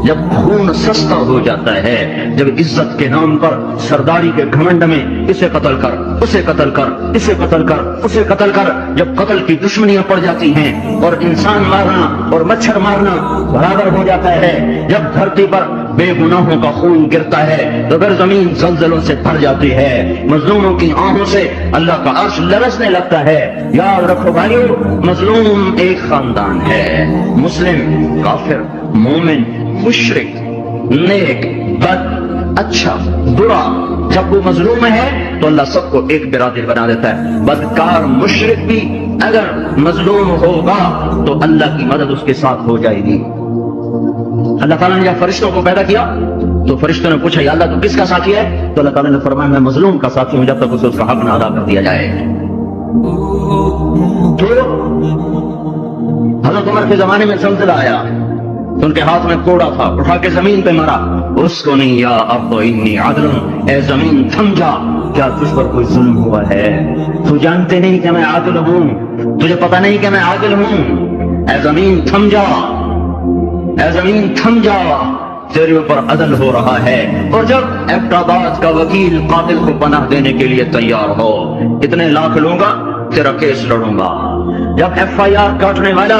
جب خون سستا ہو جاتا ہے، جب عزت کے نام پر سرداری کے گھمنڈ میں اسے قتل کر، اسے قتل کر، اسے قتل کر، اسے قتل کر، جب قتل کی دشمنیاں پڑ جاتی ہیں اور انسان مارنا اور مچھر مارنا برابر ہو جاتا ہے، جب دھرتی پر بے گناہوں کا خون گرتا ہے تو پھر زمین زلزلوں سے بھر جاتی ہے، مظلوموں کی آنکھوں سے اللہ کا عرش لرزنے لگتا ہے. یاد رکھو بھائیو، مظلوم ایک خاندان ہے، مسلم، کافر، مومن، مشرک، نیک، بد، اچھا، برا. جب وہ مظلوم ہے تو اللہ سب کو ایک برادر بنا دیتا ہے. بدکار مشرک بھی اگر مظلوم ہوگا تو اللہ کی مدد اس کے ساتھ ہو جائے گی. اللہ تعالیٰ نے جب فرشتوں کو پیدا کیا تو فرشتوں نے پوچھا یا اللہ تو کس کا ساتھی ہے؟ تو اللہ تعالیٰ نے فرمایا میں مظلوم کا ساتھی ہوں جب تک اسے اس کا حق نہ ادا کر دیا جائے. تو حضرت عمر کے زمانے میں زلزلہ آیا تو ان کے ہاتھ میں کوڑا تھا، اٹھا کے زمین پہ مارا. اس کو نہیں یا ارض انی عدل، اے زمین تھم جا، کیا تجھ پر کوئی ظلم ہوا ہے؟ تو جانتے نہیں کہ میں عادل ہوں، تجھے پتہ نہیں کہ میں عادل ہوں. اے زمین تھم جا، اے زمین تھم جا، تیرے اوپر عدل ہو رہا ہے. اور جب ایبٹ آباد کا وکیل قاتل کو پناہ دینے کے لیے تیار ہو، اتنے لاکھ لوں گا، تیرا کیس لڑوں گا. جب ایف آئی آر کاٹنے والا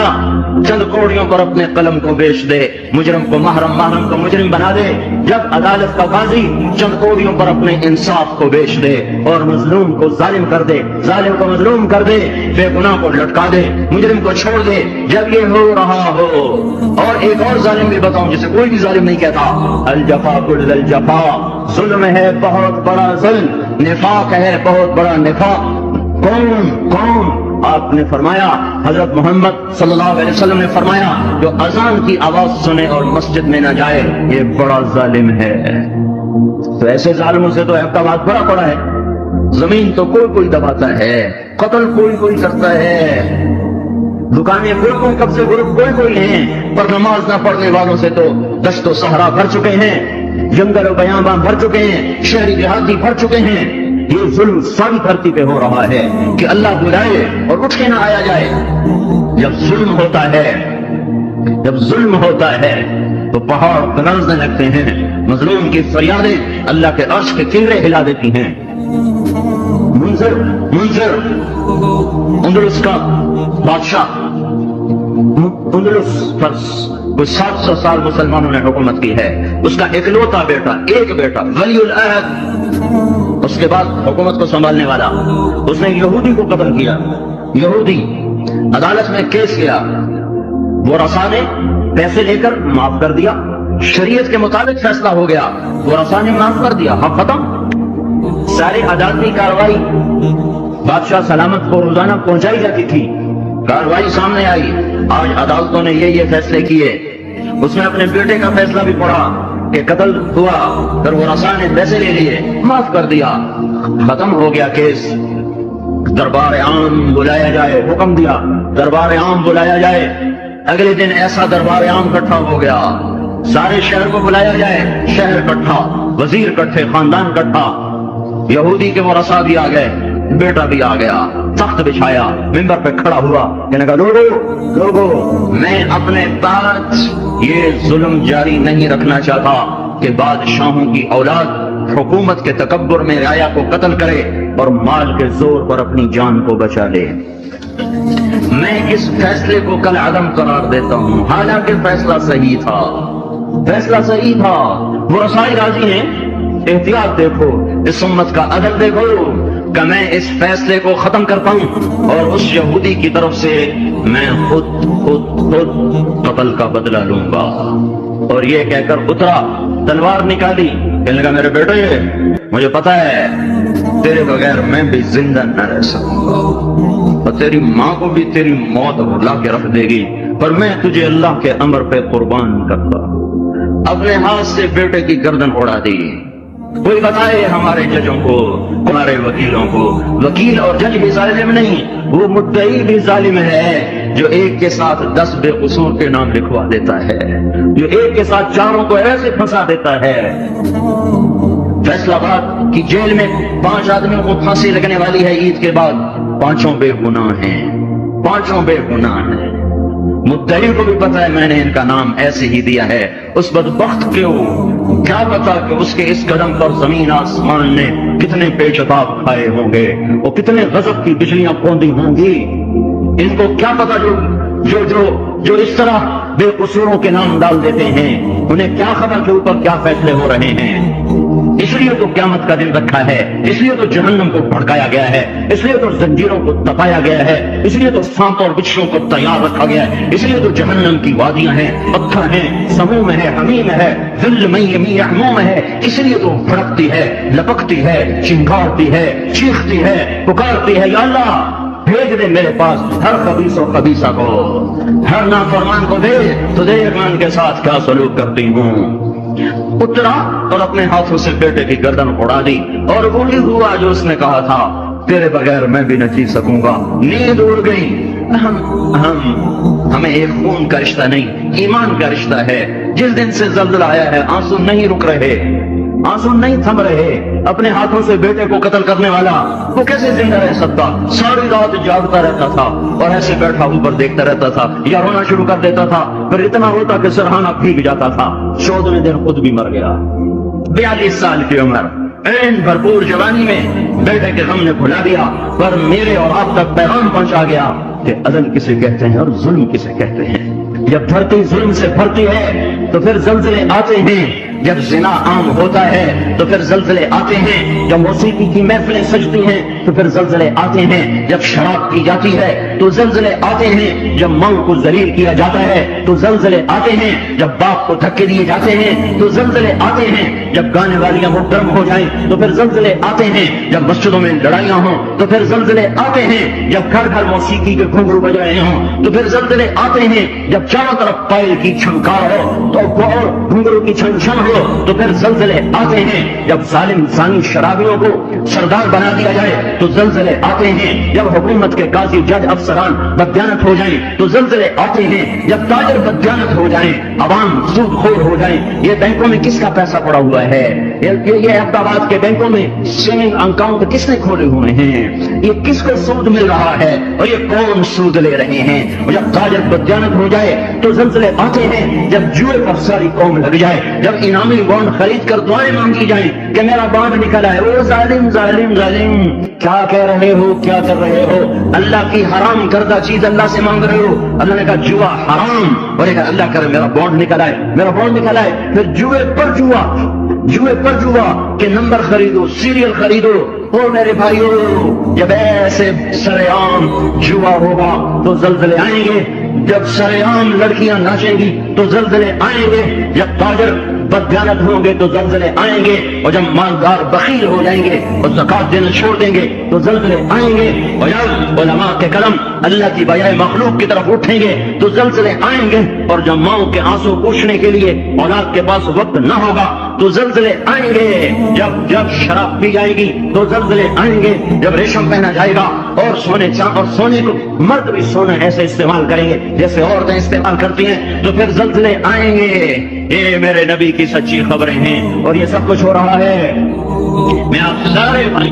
چند کوڑیوں پر اپنے قلم کو بیچ دے، مجرم کو محرم، محرم کو مجرم بنا دے، جب عدالت کا قاضی چند کوڑیوں پر اپنے انصاف کو بیچ دے اور مظلوم کو ظالم کر دے، ظالم کو مظلوم کر دے، بے گناہ کو لٹکا دے، مجرم کو چھوڑ دے، جب یہ ہو رہا ہو، اور ایک اور ظالم بھی بتاؤں جسے کوئی بھی ظالم نہیں کہتا، الجفا کل الجفا، ظلم ہے بہت بڑا ظلم، نفاق ہے بہت بڑا نفاق۔ کون آپ نے فرمایا، حضرت محمد صلی اللہ علیہ وسلم نے فرمایا، جو اذان کی آواز سنے اور مسجد میں نہ جائے یہ بڑا ظالم ہے۔ تو ایسے ظالموں سے تو احکامات بڑا پڑا ہے، زمین تو کوئی دباتا ہے، قتل کوئی کرتا ہے، دکانیں کوئی قبضے گروپ کوئی ہیں، پر نماز نہ پڑھنے والوں سے تو دشت و صحرا بھر چکے ہیں، جنگل و بیاباں بھر چکے ہیں، شہری دیہاتی بھر چکے ہیں۔ یہ ظلم ساری دھرتی پہ ہو رہا ہے کہ اللہ بلائے اور اٹھ کے نہ آیا جائے۔ جب ظلم ہوتا ہے تو پہاڑ گرجنے لگتے ہیں، مظلوم کی فریادیں اللہ کے عرش کے کنارے ہلا دیتی ہیں۔ منذر اندلس کا بادشاہ، اندلس پر کوئی 700 سال مسلمانوں نے حکومت کی ہے، اس کا اکلوتا بیٹا، ایک بیٹا ولی العہد، اس کے بعد حکومت کو سنبھالنے والا، اس نے یہودی کو قتل کیا، یہودی عدالت میں کیس کیا، وہ رسا نے پیسے لے کر معاف کر دیا، شریعت کے مطابق فیصلہ ہو گیا، وہ رسا نے معاف کر دیا، حق ختم۔ ساری عدالتی کارروائی بادشاہ سلامت کو روزانہ پہنچائی جاتی تھی، کارروائی سامنے آئی، آج عدالتوں نے یہ فیصلے کیے، اس نے اپنے بیٹے کا فیصلہ بھی پڑھا کہ قتل ہوا، پھر وہ رسا نے پیسے لے لیے، معاف کر دیا، ختم ہو گیا کیس۔ دربار عام بلایا جائے، حکم دیا دربار عام بلایا جائے، اگلے دن ایسا دربار عام اکٹھا ہو گیا، سارے شہر کو بلایا جائے، شہر اکٹھا، وزیر اکٹھے، خاندان اکٹھا، یہودی کے وہ رسا بھی آ گئے، بیٹا بھی آ گیا، تخت بچھایا، ممبر پہ کھڑا ہوا، کہنے کا لوگو میں اپنے پاس یہ ظلم جاری نہیں رکھنا چاہتا کہ بادشاہوں کی اولاد حکومت کے تکبر میں رعایا کو قتل کرے اور مال کے زور پر اپنی جان کو بچا لے۔ میں اس فیصلے کو کل عدم قرار دیتا ہوں، حالانکہ فیصلہ صحیح تھا، فیصلہ صحیح تھا، وہ رسائی راضی ہیں، احتیاط دیکھو، اس امت کا عدل دیکھو کہ میں اس فیصلے کو ختم کرتا ہوں اور اس یہودی کی طرف سے میں خود قتل کا بدلہ لوں گا۔ اور یہ کہہ کر اترا، تلوار نکالی، کہنے لگا میرے بیٹے مجھے پتا ہے تیرے بغیر میں بھی زندہ نہ رہ سکوں گا اور تیری ماں کو بھی تیری موت بھلا کے رکھ دے گی، پر میں تجھے اللہ کے امر پہ قربان کرتا۔ اپنے ہاتھ سے بیٹے کی گردن اڑا دی۔ کوئی بتائے ہمارے ججوں کو، ہمارے وکیلوں کو، وکیل اور جج بھی ظالم نہیں، وہ مدعی بھی ظالم ہے جو ایک کے ساتھ 10 بے قصور کے نام لکھوا دیتا ہے، جو ایک کے ساتھ 4 کو ایسے پھنسا دیتا ہے۔ فیصلہ آباد کی جیل میں 5 آدمیوں کو پھانسی لگنے والی ہے عید کے بعد، 5 بے گناہ ہیں، 5 بے گناہ ہیں۔ مدعی کو بھی پتا ہے میں نے ان کا نام ایسے ہی دیا ہے، اس بدبخت کو کیا پتا کہ اس کے اس قدم پر زمین آسمان نے کتنے پیچتاب کھائے ہوں گے، اور کتنے غضب کی بجلیاں کھوندی ہوں گی۔ ان کو کیا پتا جو اس طرح بے قصوروں کے نام ڈال دیتے ہیں، انہیں کیا خبر کے اوپر کیا فیصلے ہو رہے ہیں۔ اس لیے تو قیامت کا دن رکھا ہے، اس لیے تو جہنم کو بھڑکایا گیا ہے، اس لیے تو زنجیروں کو تپایا گیا ہے، اس لیے تو سانپ اور بچھوؤں کو تیار رکھا گیا ہے، اس لیے تو جہنم کی وادیاں ہیں، پتھر ہیں، سموم ہے، حمیم ہے، ذل میمی یحموم ہے، اس لیے تو بھڑکتی ہے، لپکتی ہے، چنگارتی ہے، چیختی ہے، پکارتی ہے، یا اللہ بھیج دے میرے پاس ہر خبیث و خبیثہ کو، ہر نافرمان کو دے تو دیکھ میں ان کے ساتھ کیا سلوک کرتی ہوں۔ اترا اور اپنے ہاتھوں سے بیٹے کی گردن اڑا دی، اور وہی ہوا جو اس نے کہا تھا، تیرے بغیر میں بھی نہ جی سکوں گا۔ نیند اڑ گئی۔ ہمیں ایک خون کا رشتہ نہیں، ایمان کا رشتہ ہے۔ جس دن سے زلزلہ آیا ہے آنسو نہیں رک رہے، آنسو نہیں تھم رہے۔ اپنے ہاتھوں سے بیٹے کو قتل کرنے والا وہ کیسے زندہ رہ سکتا؟ ساری رات جاگتا رہتا تھا اور ایسے بیٹھا اوپر دیکھتا رہتا تھا، یا رونا شروع کر دیتا تھا، پھر اتنا ہوتا کہ سرہانہ بھیگ جاتا تھا۔ 14ویں دن خود بھی مر گیا۔ 42 سال کی عمر، این بھرپور جوانی میں بیٹے کے غم نے بھلا دیا، پر میرے اور آپ تک پیغام پہنچا گیا کہ عدل کسے کہتے ہیں اور ظلم کسے کہتے ہیں۔ جب دھرتی ظلم سے بھرتی ہے تو پھر زلزلے آتے ہیں، جب زنا عام ہوتا ہے تو پھر زلزلے آتے ہیں، جب موسیقی کی محفلیں سجتی ہیں تو پھر زلزلے آتے ہیں، جب شراب پی جاتی ہے تو زلزلے آتے ہیں، جب ماں کو ذلیل کیا جاتا ہے تو زلزلے آتے ہیں، جب باپ کو دھکے دیے جاتے ہیں تو زلزلے آتے ہیں، جب گانے والیاں محترم ہو جائیں تو پھر زلزلے آتے ہیں، جب مسجدوں میں لڑائیاں ہوں تو پھر زلزلے آتے ہیں، جب گھر گھر موسیقی کے گھنگرو بج رہے ہوں تو پھر زلزلے آتے ہیں، جب چاروں طرف پائل کی چھنکار ہو تو اور گھنگرو کی چھن چھن ہو تو پھر زلزلے آتے ہیں، جب ظالم زانی شرابیوں کو سردار بنا دیا جائے تو زلزلے آتے ہیں، جب حکومت کے قاضی جج افسران بددیانت ہو جائیں تو زلزلے آتے ہیں، جب تاجر بددیانت ہو جائیں، عوام سود خور ہو جائیں۔ یہ بینکوں میں کس کا پیسہ پڑا ہوا ہے؟ یہ احمدآباد کے بینکوں میں سیونگ اکاؤنٹ کس نے کھولے ہوئے ہیں؟ یہ کس کو سود مل رہا ہے اور یہ کون سود لے رہے ہیں؟ اور جب تاجر بددیانت ہو جائے تو زلزلے آتے ہیں، جب جوئے پر ساری قوم لگ جائے، جب انعامی بانڈ خرید کر دعائیں مانگی جائیں کہ میرا بانڈ نکلا ہے، او ظالم ظالم ظالم کیا کہہ رہے ہو، کیا کر رہے ہو؟ اللہ کی حرام کردہ چیز اللہ سے مانگ رہے ہو۔ اللہ نے کہا جوا حرام، اور اللہ کرے میرا بانڈ نکلا ہے، میرا بانڈ نکلا ہے، پھر جوئے پر جوا، جوئے پر جوا کہ نمبر خریدو، سیریل خریدو۔ او میرے بھائیو، جب ایسے سرے عام جوا ہوگا تو زلزلے آئیں گے، جب سرے عام لڑکیاں ناچیں گی تو زلزلے آئیں گے، جب تاجر بددیانت ہوں گے تو زلزلے آئیں گے، اور جب مالدار بخیل ہو جائیں گے اور زکات دینا چھوڑ دیں گے تو زلزلے آئیں گے، اور جب علماء کے قلم اللہ کی بجائے مخلوق کی طرف اٹھیں گے تو زلزلے آئیں گے، اور جب ماؤں کے آنسو پوچھنے کے لیے اولاد کے پاس وقت نہ ہوگا تو زلزلے آئیں گے، جب شراب پی جائے گی تو زلزلے آئیں گے، جب ریشم پہنا جائے گا اور سونے کو مرد بھی سونا ایسے استعمال کریں گے جیسے عورتیں استعمال کرتی ہیں تو پھر زلزلے آئیں گے۔ یہ میرے نبی کی سچی خبریں ہیں اور یہ سب کچھ ہو رہا ہے۔ میں آپ سارے بھائی،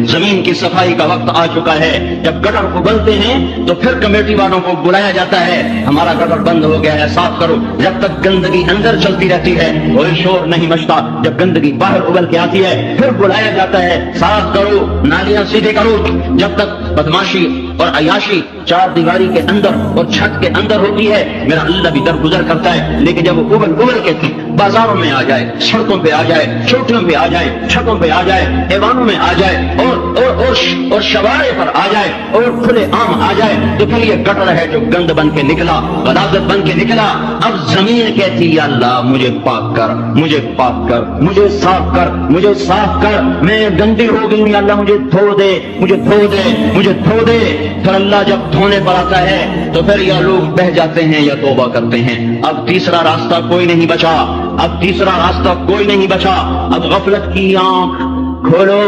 زمین کی صفائی کا وقت آ چکا ہے، جب گٹر ابلتے ہیں تو پھر کمیٹی والوں کو بلایا جاتا ہے، ہمارا گٹر بند ہو گیا ہے، صاف کرو۔ جب تک گندگی اندر چلتی رہتی ہے کوئی شور نہیں مچتا، جب گندگی باہر ابل کے آتی ہے پھر بلایا جاتا ہے، صاف کرو، نالیاں سیدھے کرو۔ جب تک بدماشی اور عیاشی چار دیواری کے اندر اور چھت کے اندر ہوتی ہے میرا اللہ بھی درگزر کرتا ہے، لیکن جب وہ ابل کے بازاروں میں آ جائے، سڑکوں پہ آ جائے، چوٹیوں پہ آ جائے، چھتوں پہ آ جائے، ایوانوں میں آ جائے اور شوارے پر آ جائے اور کھلے عام آ جائے تو پھر یہ گٹر ہے جو گند بن کے نکلا، غلاظت بن کے نکلا۔ اب زمین کہتی یا اللہ مجھے پاک کر، مجھے پاک کر، مجھے صاف کر، مجھے صاف کر، میں گندی ہو گئی یا اللہ مجھے دھو دے، مجھے دھو دے، مجھے دھو دے۔ پھر اللہ جب دھونے پر آتا ہے تو پھر یا لوگ بہہ جاتے ہیں یا توبہ کرتے ہیں۔ اب تیسرا راستہ کوئی نہیں بچا، اب تیسرا راستہ کوئی نہیں بچا، اب غفلت کی آنکھ کھولو،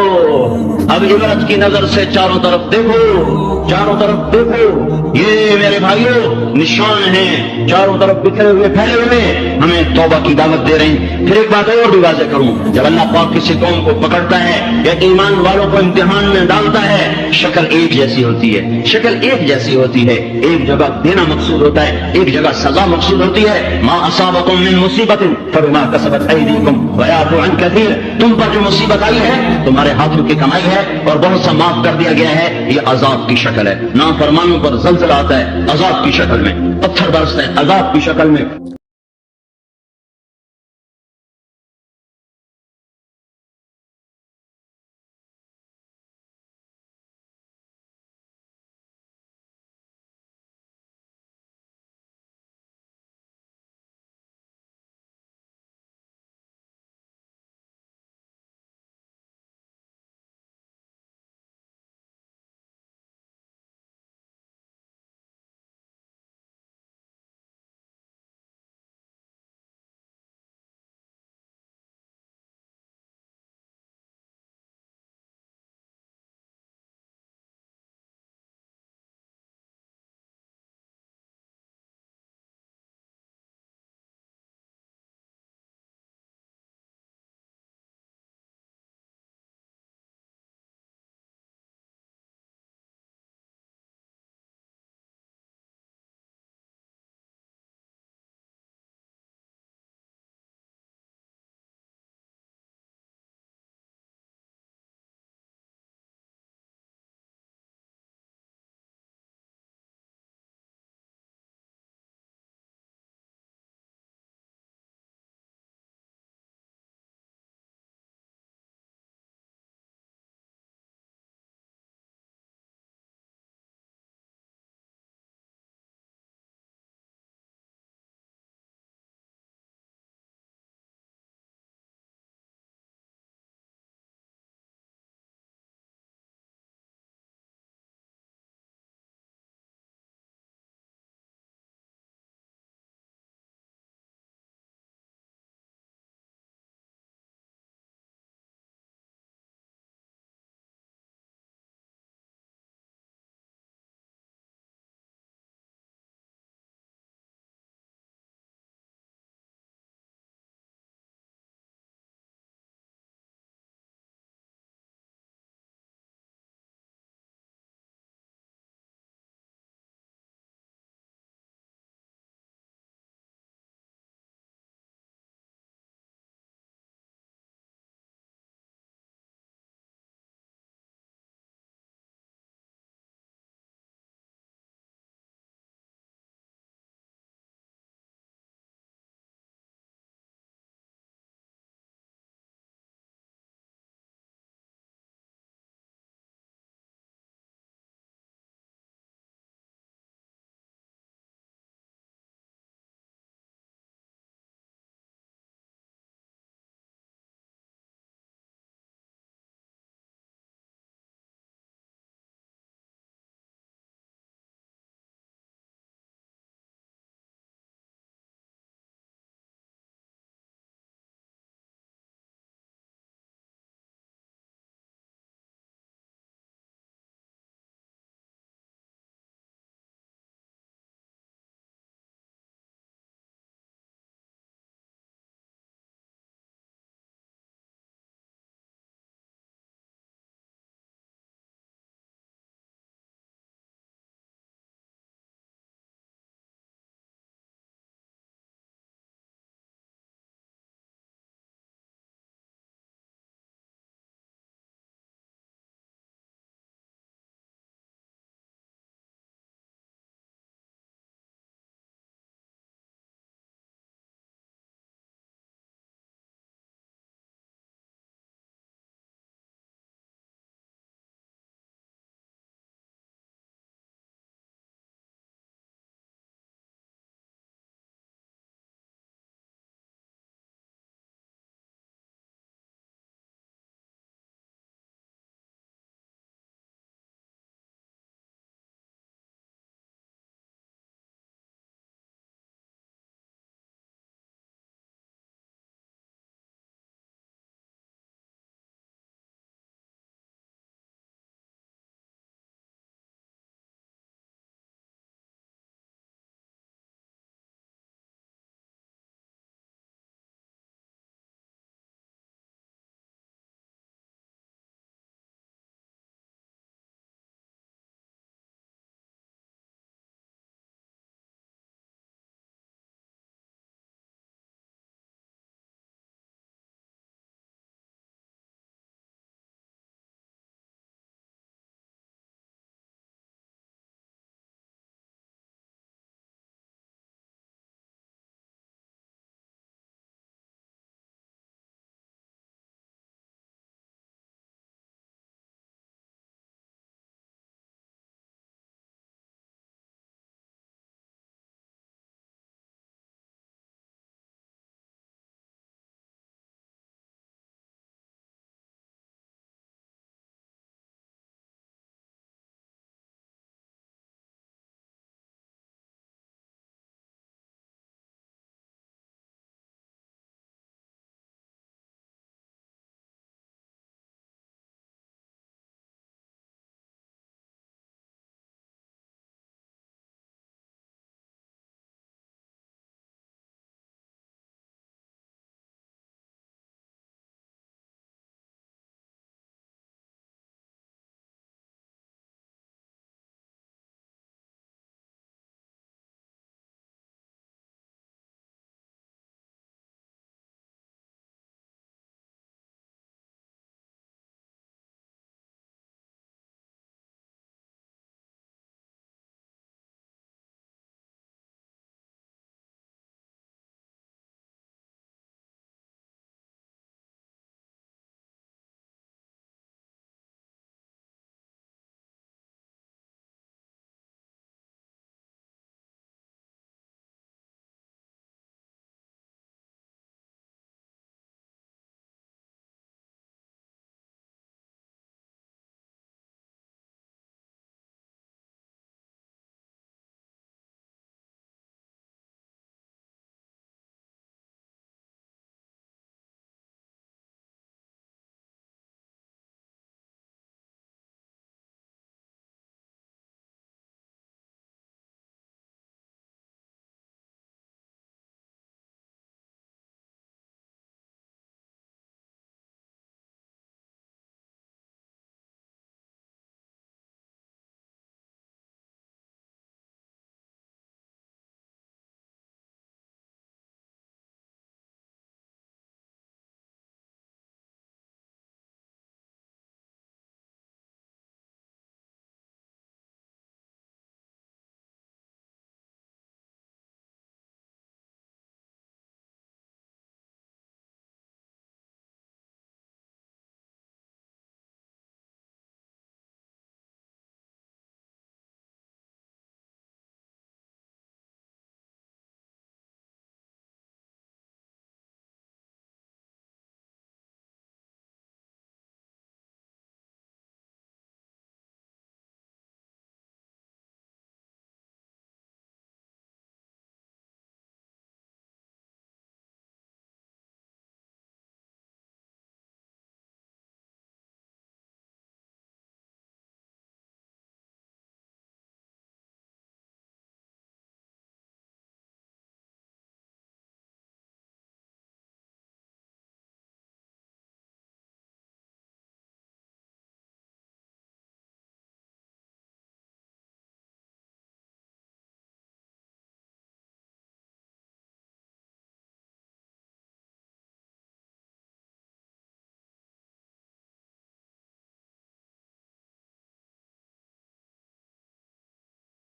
اب عبرت کی نظر سے چاروں طرف دیکھو، چاروں طرف دیکھو، یہ میرے بھائیوں نشان ہیں چاروں طرف بکھرے ہوئے پھیلے ہوئے، ہمیں توبہ کی دعوت دے رہے ہیں۔ پھر ایک بات اور بھی واضح کروں، جب اللہ پاک کسی قوم کو پکڑتا ہے یا ایمان والوں کو امتحان میں ڈالتا ہے شکل ایک جیسی ہوتی ہے، شکل ایک جیسی ہوتی ہے، ایک جگہ دینا مقصود ہوتا ہے، ایک جگہ سزا مقصود ہوتی ہے۔ ما اصابکم من مصیبت فبما کسبت ایدیکم ویعفو عن کثیر، تم پر جو مصیبت آئی ہے تمہارے ہاتھوں کی کمائی ہے اور بہت سا معاف کر دیا گیا ہے، یہ عذاب کی شکل ہے۔ نافرمانوں پر زلزلہ آتا ہے عذاب کی شکل میں، پتھر برستے ہیں عذاب کی شکل میں۔